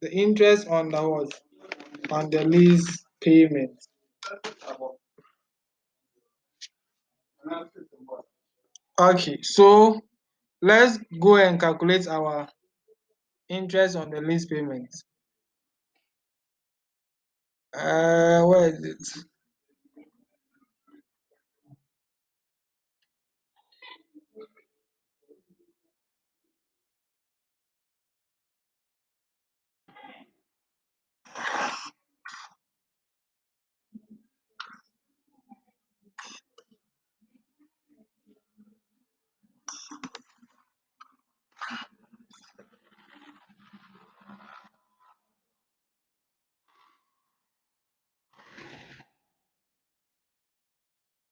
The interest on the what? On the lease payment. Okay, so let's go and calculate our interest on the lease payment. Where is it?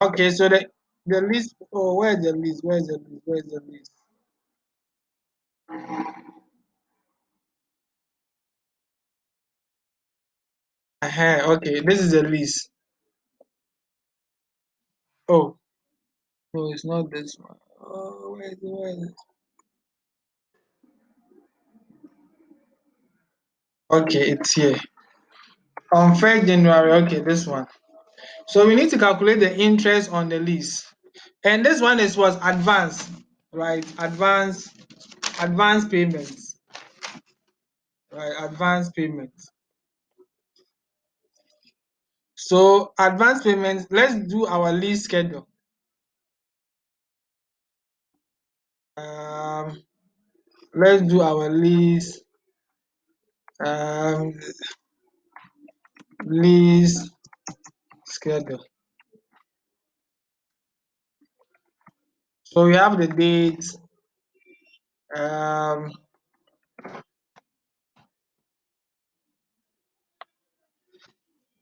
Okay, so the lease. Oh, where's the lease? Where's the lease? Where's the lease? Okay, this is the lease. Oh, no, it's not this one. Oh, where is it? Where is it? Okay, it's here. On 1st January. Okay, this one. So we need to calculate the interest on the lease. And this one was advance, right? Advance payments, right? Advance payments. So advance payments, let's do our lease schedule. Um, let's do our um, lease schedule. So we have the date. Um,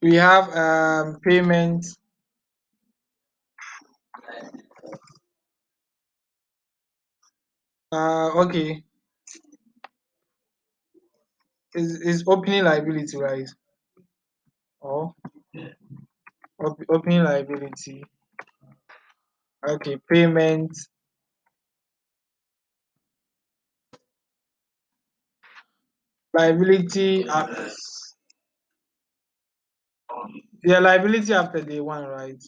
we have payment. Okay, is opening liability, right? Or opening liability. Okay, payment. Liability. Yeah, liability after day one, right?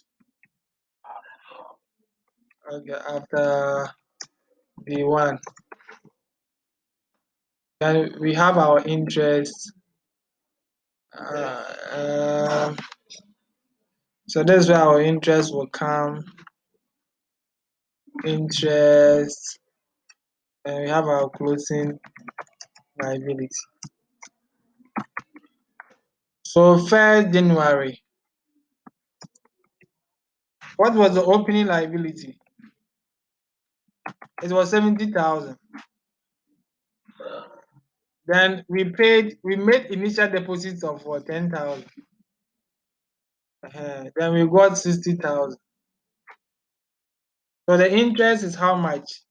Okay, after day one. Then we have our interest. Uh, so that's where our interest will come. Interest. And we have our closing liability. So 1st January. What was the opening liability? It was 70,000. Then we made initial deposits of 10,000. Then we got 60,000. So the interest is how much?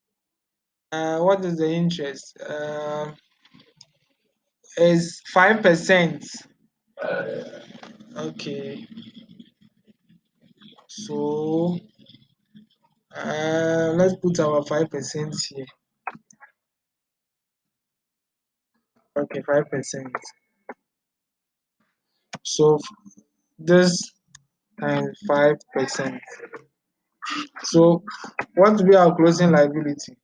What is the interest? Is 5%. Okay. So let's put our 5% here. Okay, 5%. So this times 5%. So what will be our closing liability?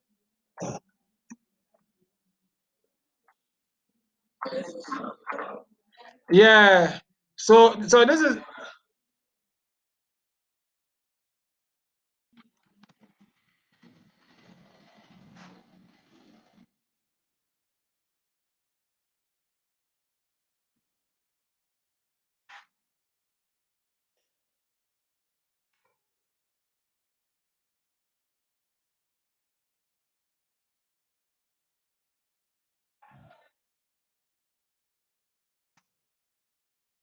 Yeah. So this is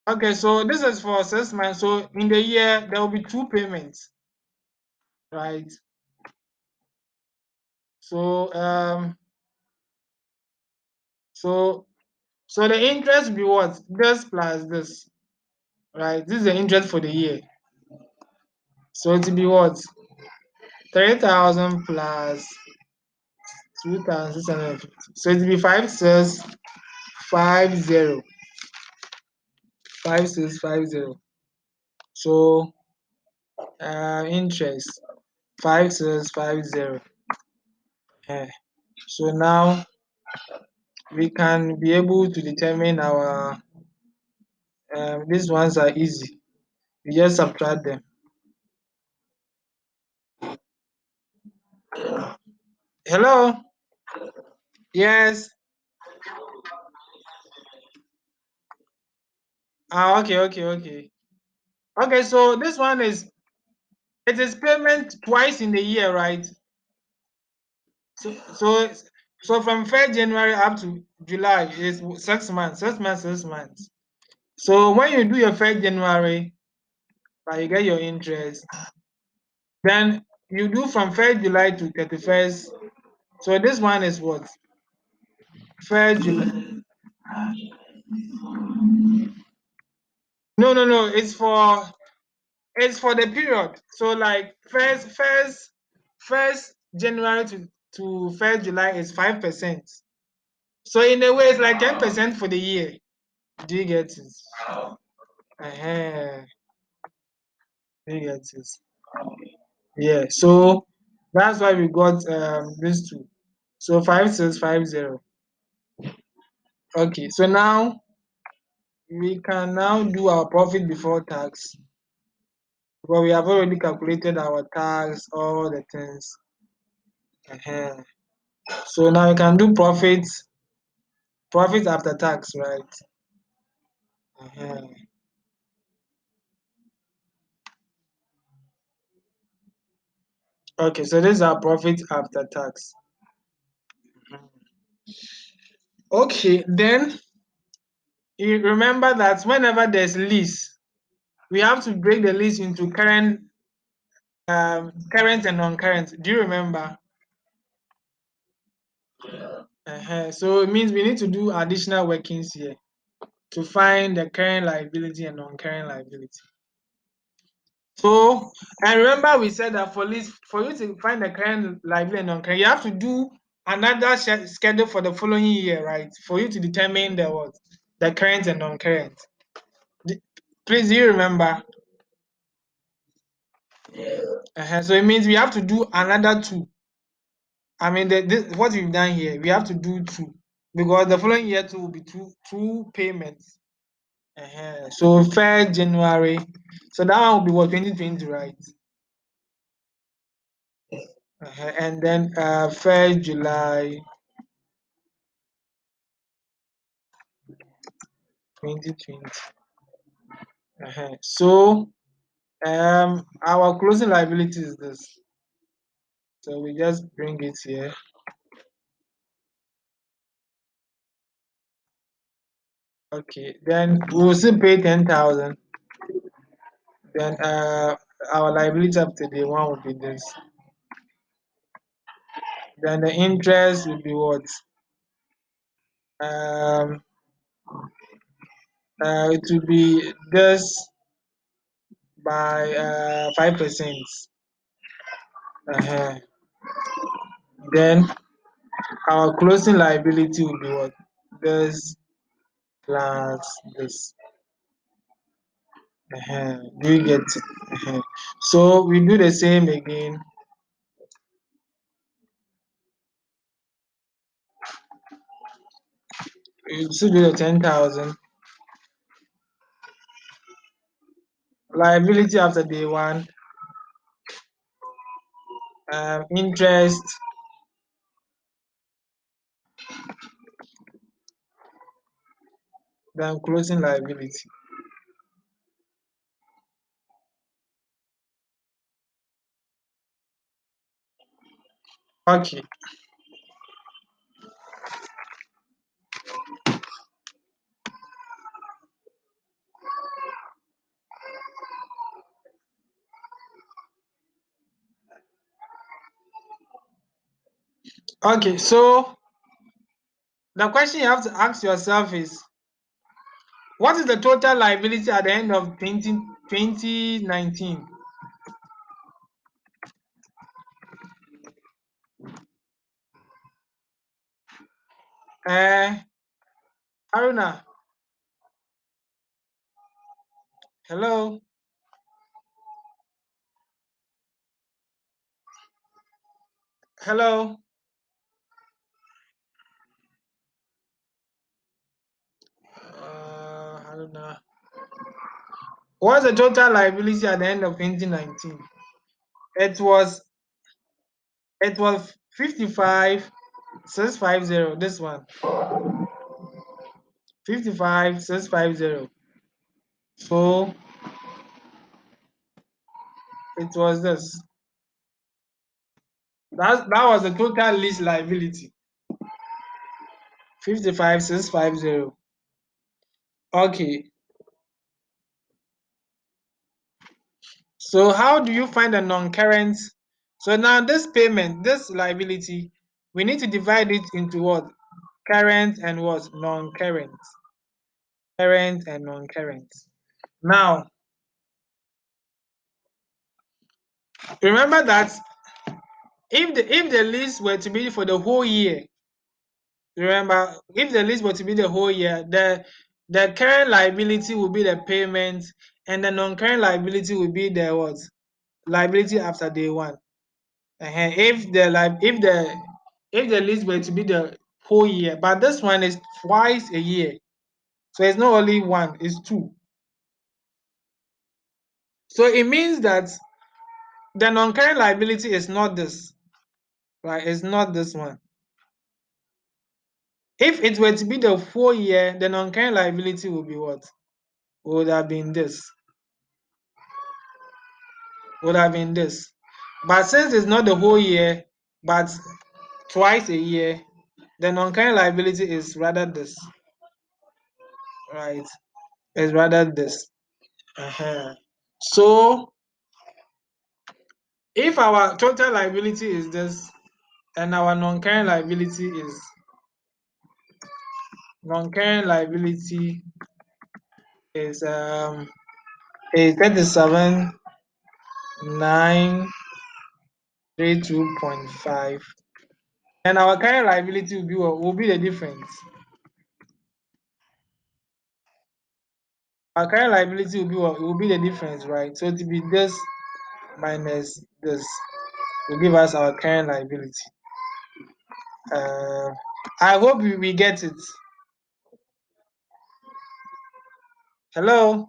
okay. So this is for 6 months. So in the year there will be two payments, right? So so so the interest will be what? This plus this, right? This is the interest for the year. So it will be what? 3,000 plus 2,650. So it will be 5650. 5650. So interest 5650. So now we can be able to determine our these ones are easy. We just subtract them. Hello? Yes. Okay. Okay, so this one is it is payment twice in the year, right? So so from 1st January up to July is 6 months, 6 months, 6 months. So when you do your 1st January, you get your interest. Then you do from 1st July to 31st. So this one is what? 1st July. No. It's for the period. So like first January to 1st July is 5%. So in a way, it's like 10% for the year. Do you get it? Uh-huh. Do you get it? Yeah. So that's why we got these two. So 5650. Okay. So now we can now do our profit before tax. But we have already calculated our tax, all the things. Uh-huh. So now we can do profit after tax, right? Uh-huh. Okay, so this is our profit after tax. Okay, then you remember that whenever there's lease, we have to break the lease into current and non-current. Do you remember? So it means we need to do additional workings here to find the current liability and non-current liability. So, and remember we said that for lease, for you to find the current liability and non-current, you have to do another schedule for the following year, right? For you to determine the what, the current and non-current. Please, do you remember? So it means we have to do another two. I mean, what we've done here, we have to do two because the following year two will be two payments. So 1st January, so that one will be what 2020, right? And then 1st July 2020. So our closing liability is this. So we just bring it here. Okay, then we'll still pay 10,000. Then our liability up to day one will be this. Then the interest will be what? Um, it will be this by 5%. Uh-huh. Then our closing liability will be what? This plus this. Do you get it? So we do the same again. You still do the 10,000. Liability after day one. Interest. Then closing liability. Okay. Okay. So the question you have to ask yourself is, what is the total liability at the end of 2019? Aruna, hello. Hello. I don't know. What's the total liability at the end of 2019? It was it was 55,650. This one 55,650. So it was this. That was the total lease liability. 55,650. Okay. So how do you find a non-current? So now this payment, this liability, we need to divide it into what? Current and what? Non-current. Current and non-current. Now, remember that if the lease were to be for the whole year, remember, if the lease were to be the whole year, the current liability will be the payment, and the non-current liability will be the what? Liability after day one. If the lease were to be the whole year, but this one is twice a year, so it's not only one, it's two. So it means that the non-current liability is not this, right? It's not this one. If it were to be the full year, the non-current liability would be what? Would have been this. Would have been this. But since it's not the whole year, but twice a year, the non-current liability is rather this, right? It's rather this. So if our total liability is this, and our non-current liability is 37,932.5, and our current liability will be what? Will be the difference. Our current liability will be what? It will be the difference, right? So it will be this minus this will give us our current liability. I hope we get it. Hello.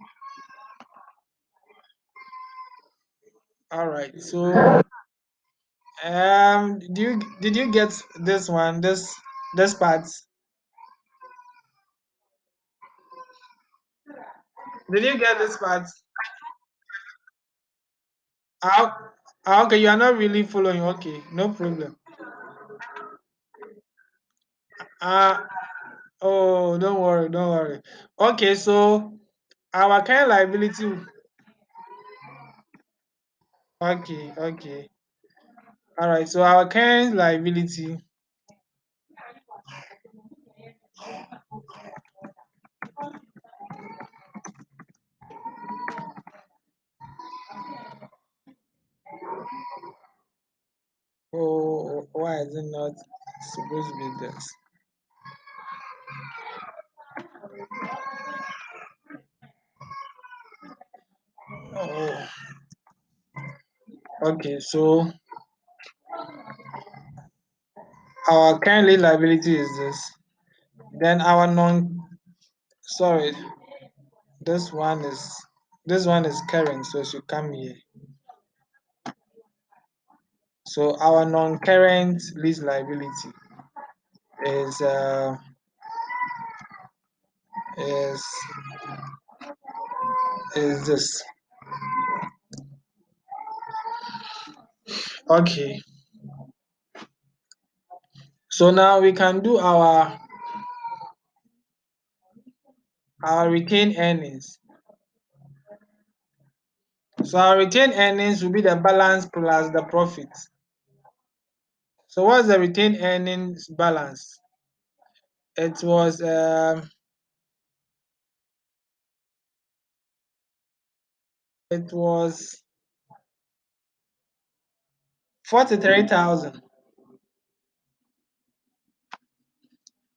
All right. So did you get this one? This part? Did you get this part? Ah, okay, you are not really following. Okay, no problem. Uh oh, don't worry, don't worry. Okay, so our current liability. Okay, okay. All right. So our current liability. Oh, why is it not supposed to be this? Oh, okay. So our current liability is this. Then our non. Sorry, this one is current, so it should come here. So our non-current lease liability is is is this. Okay. So now we can do our retained earnings. So our retained earnings will be the balance plus the profit. So what's the retained earnings balance? It was 43,000.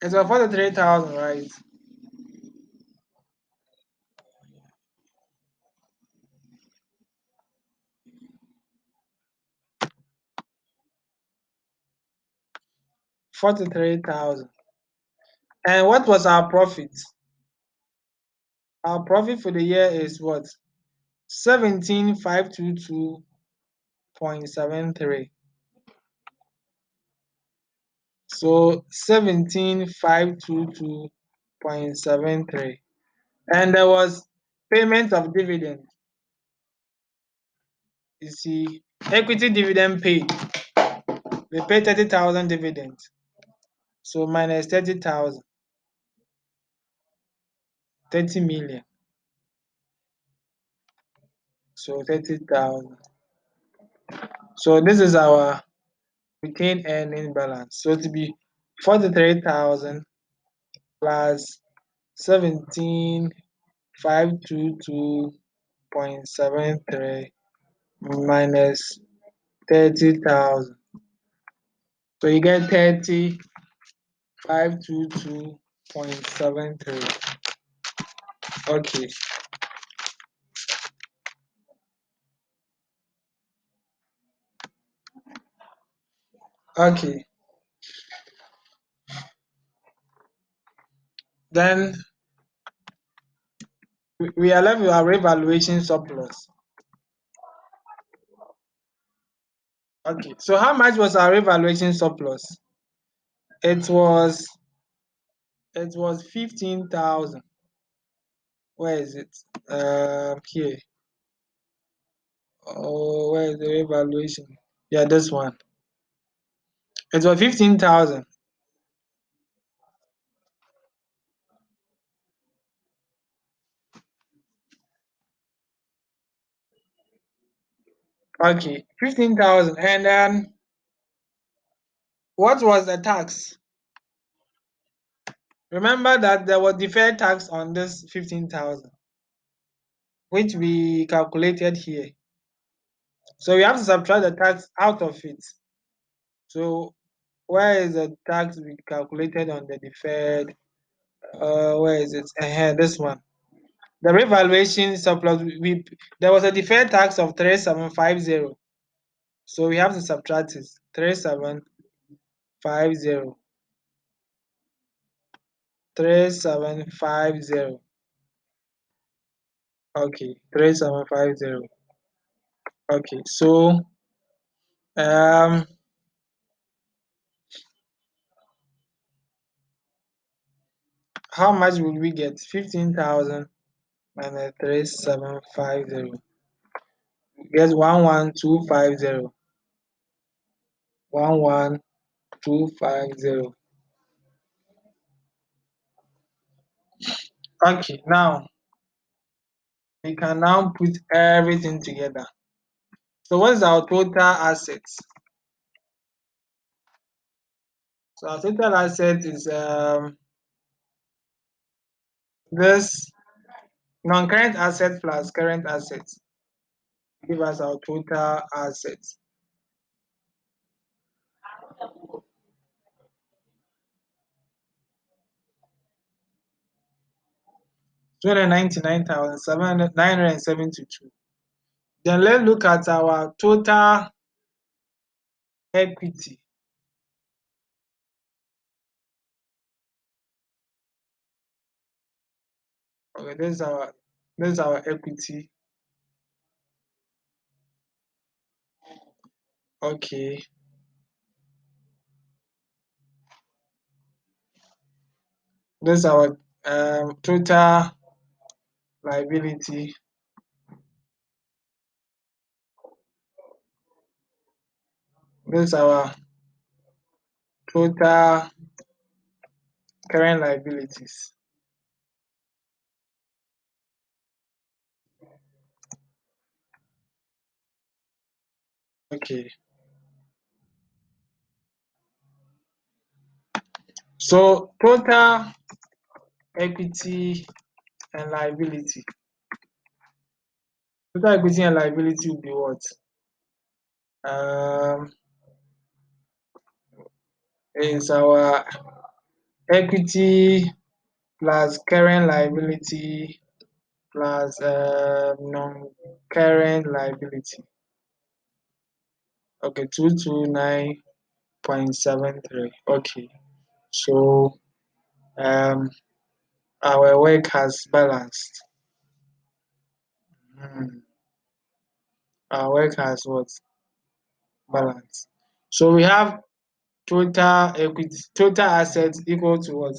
It was 43,000, right? 43,000. And what was our profit? Our profit for the year is what? 17,522.73. So 17,522.73. And there was payment of dividend. You see, equity dividend paid. We paid 30,000 dividend. So minus 30,000, 30 million. So 30,000. So this is our retained earning balance. So to be 43,000 plus 17,522.73 minus 30,000. So you get 30,522.73. Okay. Okay. Then we are left with our revaluation surplus. Okay. So how much was our revaluation surplus? It was 15,000. Where is it? Here. Oh, where is the revaluation? Yeah, this one. It was 15,000. Okay, 15,000. And then what was the tax? Remember that there was deferred tax on this 15,000, which we calculated here. So we have to subtract the tax out of it. So where is the tax we calculated on the deferred? Where is it? This one. The revaluation surplus. There was a deferred tax of 3750. So we have to subtract it. 3750. 3750. Okay, 3750. Okay, so um how much will we get? 15,000 minus 3750. Get 11250. 11250. Okay, now we can now put everything together. So what is our total assets? So our total asset is this non-current asset plus current assets give us our total assets. 299,972. Then let's look at our total equity. Okay, this is our equity. Okay. This is our total liability. This is our total current liabilities. Okay. So total equity and liability. Total equity and liability will be what? Is our equity plus current liability plus non-current liability. Okay, 229 0.73. Okay. So um our work has balanced. Hmm. Our work has what? Balance. So we have total equity, total assets equal to what?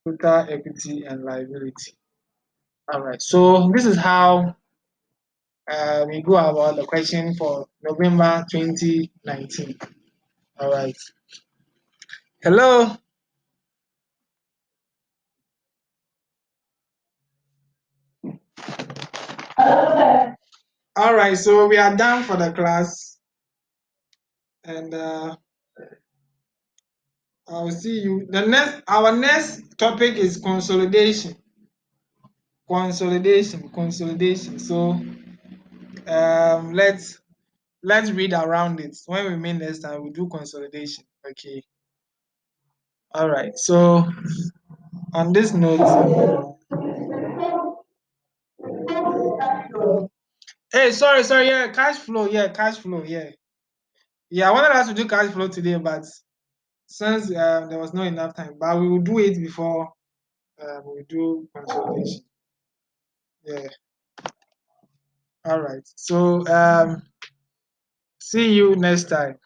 Total equity and liability. All right. So this is how we go about the question for November 2019. All right. Hello. All right. So we are done for the class, and I'll see you. Our next topic is consolidation. Consolidation. So let's read around it. When we meet next time, we do consolidation. Okay. All right. So on this note, hey, sorry. Yeah, cash flow. Yeah, cash flow. Yeah, yeah. I wanted us to do cash flow today, but since there was not enough time, but we will do it before we do consolidation. Yeah. All right. So see you next time.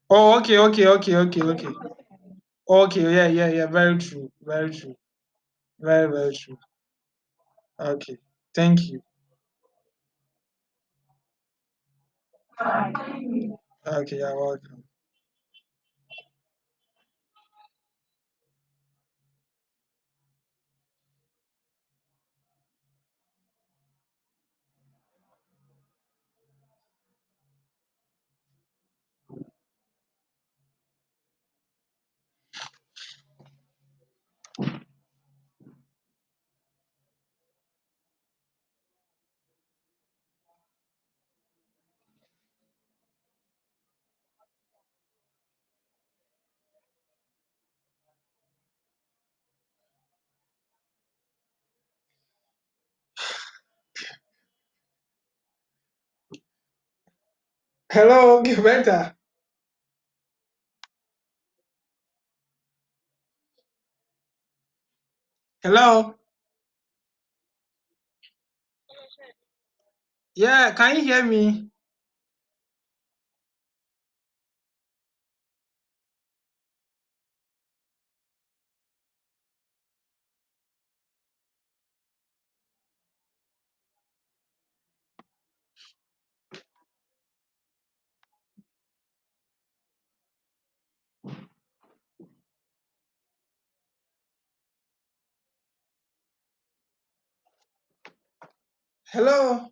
Oh, okay. Okay, yeah. Very true. Very true. Very true. Okay. Thank you. Okay, you're welcome. Hello, Gilberta. Hello. Yeah, can you hear me? Hello.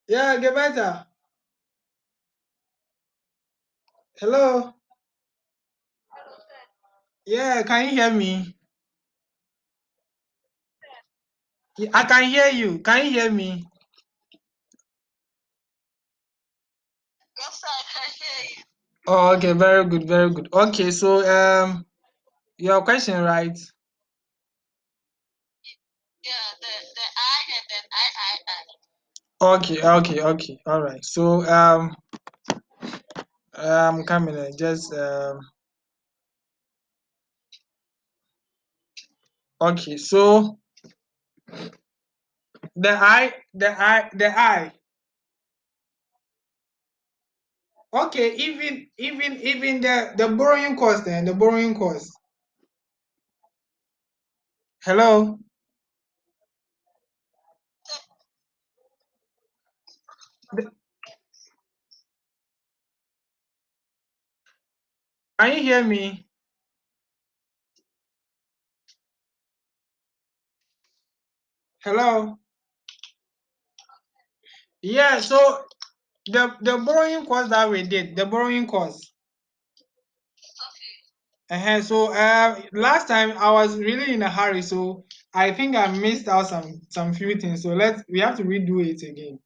Yeah, Gilberta. Hello. Yeah, can you hear me? Yeah, I can hear you. Can you hear me? Oh, okay, very good. Okay, so your question, right? Okay. All right. So I'm coming. Just okay. So the I. Okay, even the borrowing cost and the borrowing cost. Hello, can you hear me? Hello. Yeah. So the borrowing cost that we did, the borrowing cost. So last time I was really in a hurry, so I think I missed out some few things. So we have to redo it again.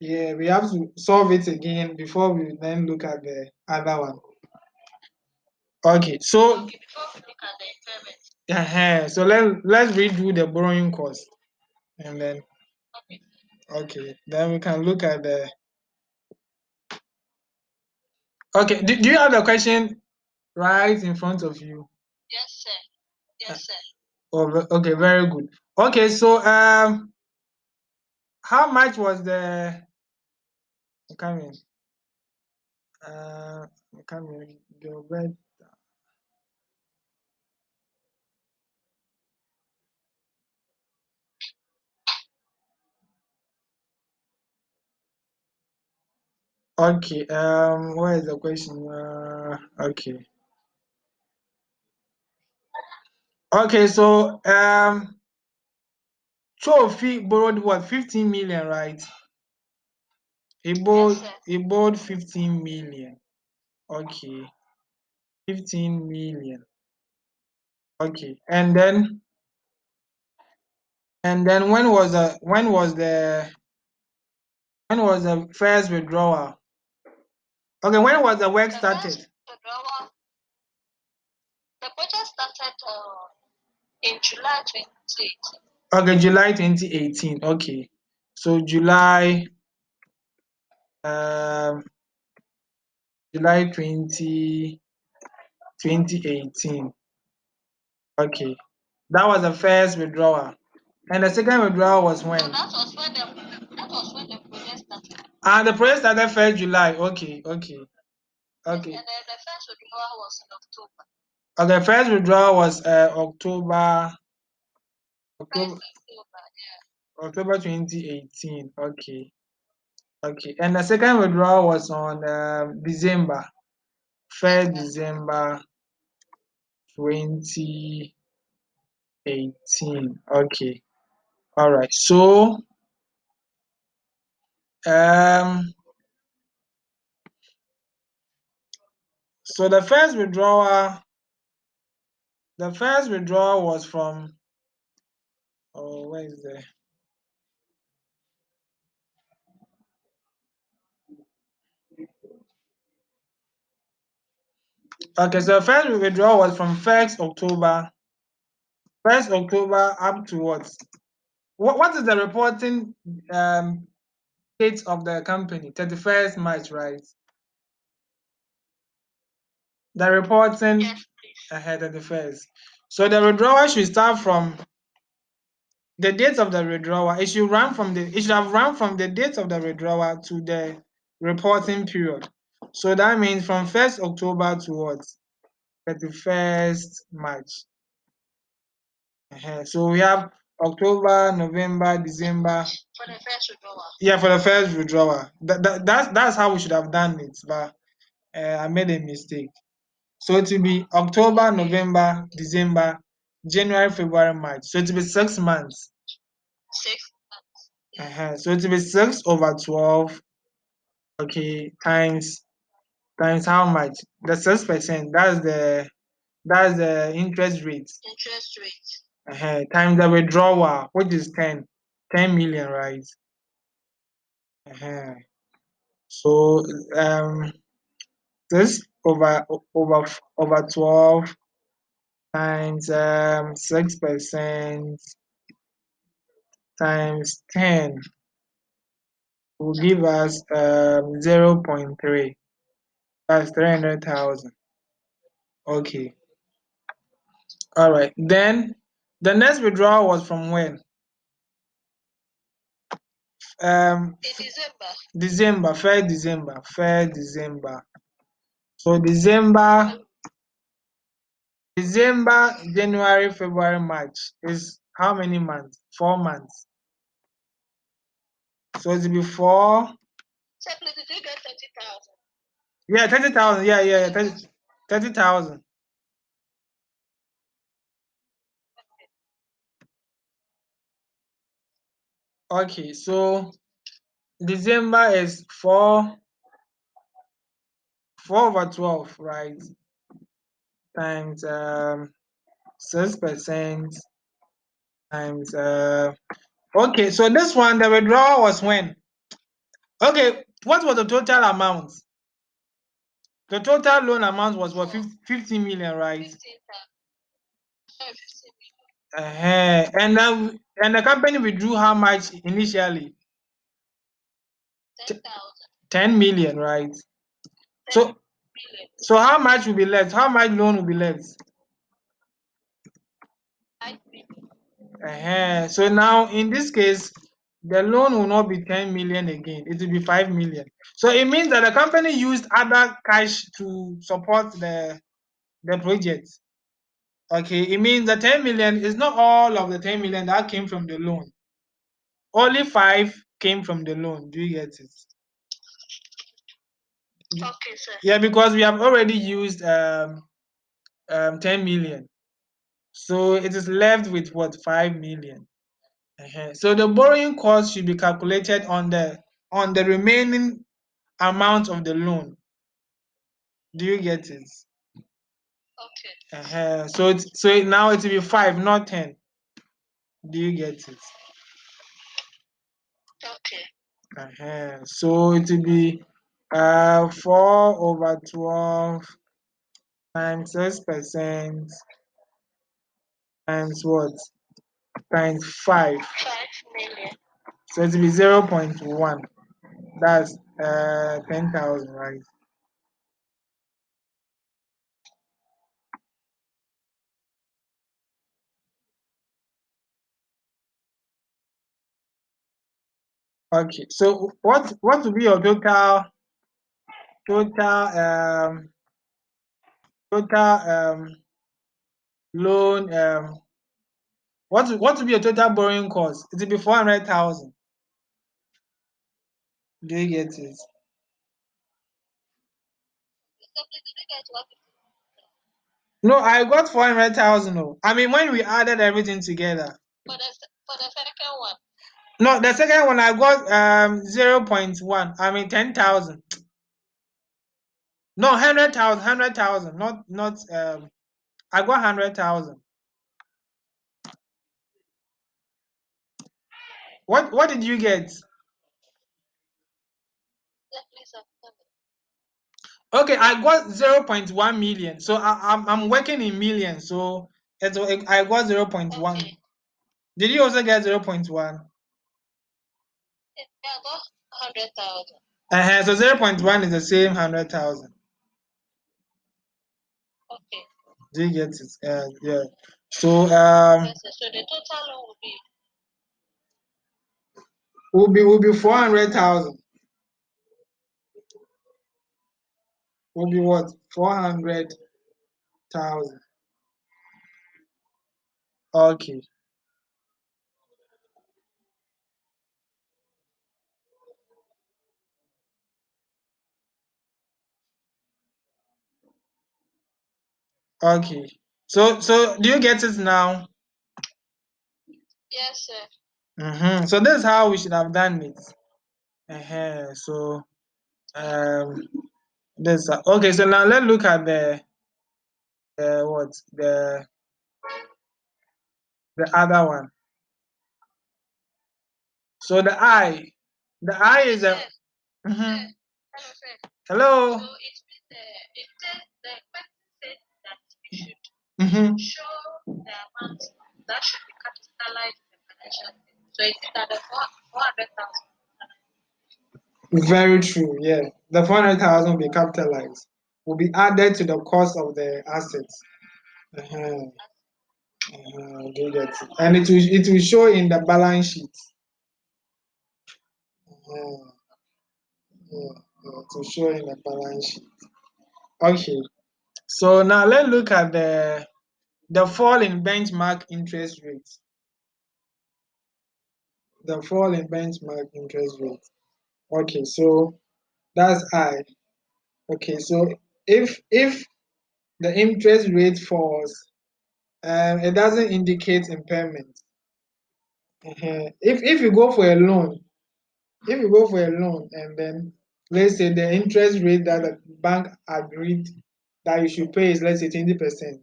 Yeah, we have to solve it again before we then look at the other one. Okay, so So let's redo the borrowing cost, and then okay, then we can look at the. Okay, do you have the question right in front of you? Yes, sir. Yes, sir. Oh, okay, very good. Okay, so how much was the coming? Coming the red. Okay, where is the question? Okay. Okay, so Chofi borrowed what 15 million, right? He borrowed 15 million. Okay, 15 million. Okay, and then when was the first withdrawal? Okay, when was the work started? The project started in July 2018. Okay, July 2018. Okay, so um, July 2018. Okay, that was the first withdrawal. And the second withdrawal was when? So that was when the project started. The project started 1st July. Okay. And then the first withdrawal was in October. Okay, first withdrawal was October. October, yeah. October 2018. Okay. And the second withdrawal was on December. 1st December 2018. Okay. All right. So um so the first withdrawal was from, where is the. Okay, so the first withdrawal was from 1st October up to what? What is the reporting date of the company? 31st March, right? The reporting. Yes, please. Ahead of the first. So the withdrawal should start from the date of the withdrawal. It should have run from the date of the withdrawal to the reporting period. So that means from 1st October to what? 31st March. So we have October, November, December. For the first withdrawal. Yeah, for the first withdrawal. That's how we should have done it, but I made a mistake. So it will be October, November, December, January, February, March. So it will be 6 months. 6 months. So it will be 6/12. Okay, times how much? The 6%. That's the interest rate. Interest rate. Times the withdrawal, which is 10 million, right? So this over 12 times 6% times 10 will give us 0.3. That's 300,000. Okay. All right. Then the next withdrawal was from when? In December. December, 1st December, 1st December. So December, January, February, March is how many months? 4 months. So it will be 4. So please, did you get 30,000? Yeah, 30,000. Yeah. 30,000. Okay, so December is 4/12, right? Times 6% times okay, so this one the withdrawal was when? Okay, what was the total amount? The total loan amount was what? 50 million, right? 15,000. And the company withdrew how much initially? 10,000. 10 million, right? 10 So million. so how much will be left? How much loan will be left? 5 million. So now in this case, the loan will not be 10 million again. It will be 5 million. So it means that the company used other cash to support the project. Okay, it means the 10 million is not all of the 10 million that came from the loan. Only 5 came from the loan. Do you get it? Okay, sir. Yeah, because we have already used 10 million. So it is left with what? 5 million. So the borrowing cost should be calculated on the remaining amount of the loan. Do you get it? Okay. So now it will be 5, not 10. Do you get it? Okay. So it will be 4 over 12 times 6% times what? Times 5. 5 million. So it will be 0.1. That's 10,000, right? Okay. So what will be your total loan what will be your total borrowing cost? It will be 400,000. Do you get it? Simply did you get what? No, I got 400,000. Oh. I mean, when we added everything together. For the second one? No, the second one I got 0.1. I mean 10,000. No, 100,000, 100,000. Not I got 100,000. What did you get? Yeah, please, sir. Okay, I got 0.1 million. So I'm working in millions. So I got 0.1. Okay. Did you also get 0.1? Yeah, I got 100,000. So 0.1 is the same 100,000. Okay. Do you get it? Yeah. So Yes, sir. So the total loan will be 400,000. Will be what? 400,000. Okay. Okay. So do you get it now? Yes, sir. So this is how we should have done it. So um this okay. So now let's look at what the other one. So the I is a. Sir. Mhm. Sir. Hello, sir. Hello. So it means it says the person said that we should show the amount that should be capitalized in the financial statement. So it's at the 400,000. Very true. Yeah, the 400,000 will be capitalized. Will be added to the cost of the assets. Uh-huh. Do you get it? And it will show in the balance sheet. Uh, it will show in the balance sheet. Okay. So now let's look at the fall in benchmark interest rates. The fall in benchmark interest rate. Okay, so that's I. Okay, so if the interest rate falls, it doesn't indicate impairment. If you go for a loan, if you go for a loan and then let's say the interest rate that the bank agreed that you should pay is let's say 20%,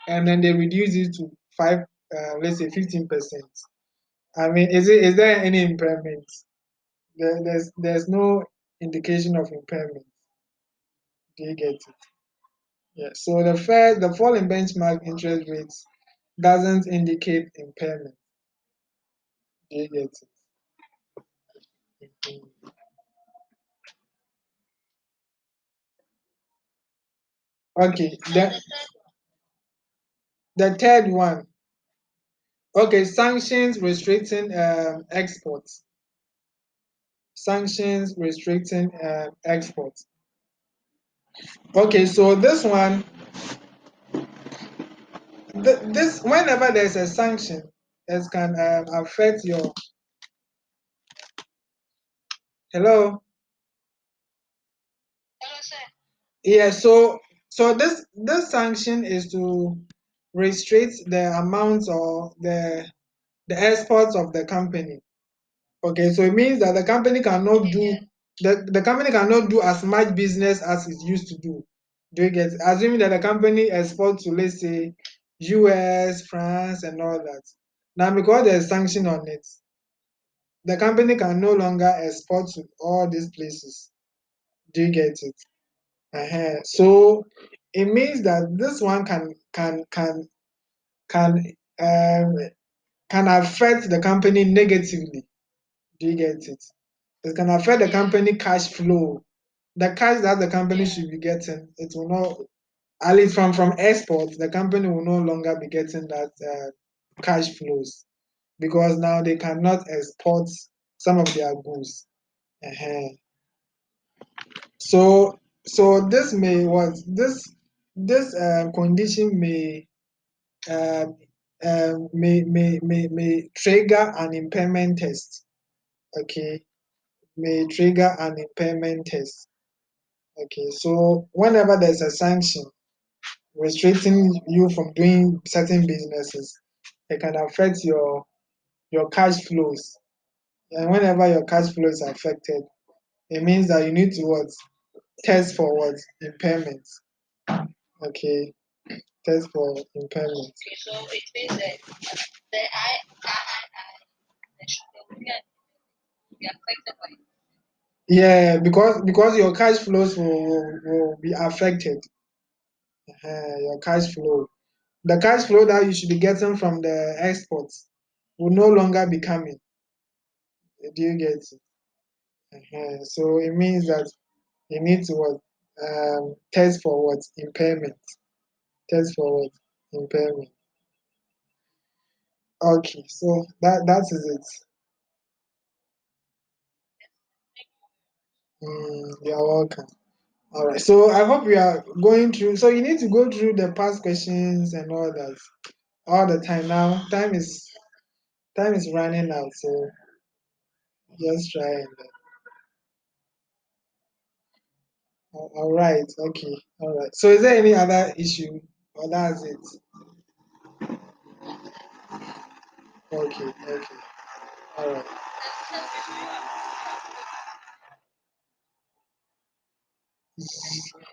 and then they reduce it to five, let's say 15%. I mean, is there any impairment? There's no indication of impairment. Do you get it? Yeah. So the fall in benchmark interest rates doesn't indicate impairment. Do you get it? Mhm. Okay, the third one. Okay, sanctions restricting exports. Sanctions restricting exports. Okay, so this one, this whenever there's a sanction, it can affect your. Hello. Hello, sir. Yeah. So this sanction is to restrict the amount of the exports of the company. Okay, so it means that the company cannot do the company cannot do as much business as it used to do. Do you get? Assuming that the company exports to, let's say, US, France, and all that. Now, because there's sanction on it, the company can no longer export to all these places. Do you get it? So it means that this one can um, can affect the company negatively. Do you get it? It can affect the company cash flow. The cash that the company should be getting, it will not, at least from export, the company will no longer be getting that cash flows because now they cannot export some of their goods. uh So this may what this condition uh, may trigger an impairment test. Okay, may trigger an impairment test. Okay, so whenever there's a sanction restricting you from doing certain businesses, it can affect your cash flows. And whenever your cash flow is affected, it means that you need to what test for what impairment. Okay, test for impairment. Okay, so it means that the I they should look at be affected by it. Yeah, because your cash flows will be affected. Your cash flow, the cash flow that you should be getting from the exports will no longer be coming. Do you get it? So it means that you need to what test for what impairment. Test for what impairment. Okay, so that is it. You're welcome. All right. So I hope we are going through. So you need to go through the past questions and all that all the time. Now time is running out. So just try and. All right. Okay. All right. So is there any other issue, or that's it? Okay. Okay. All right. And before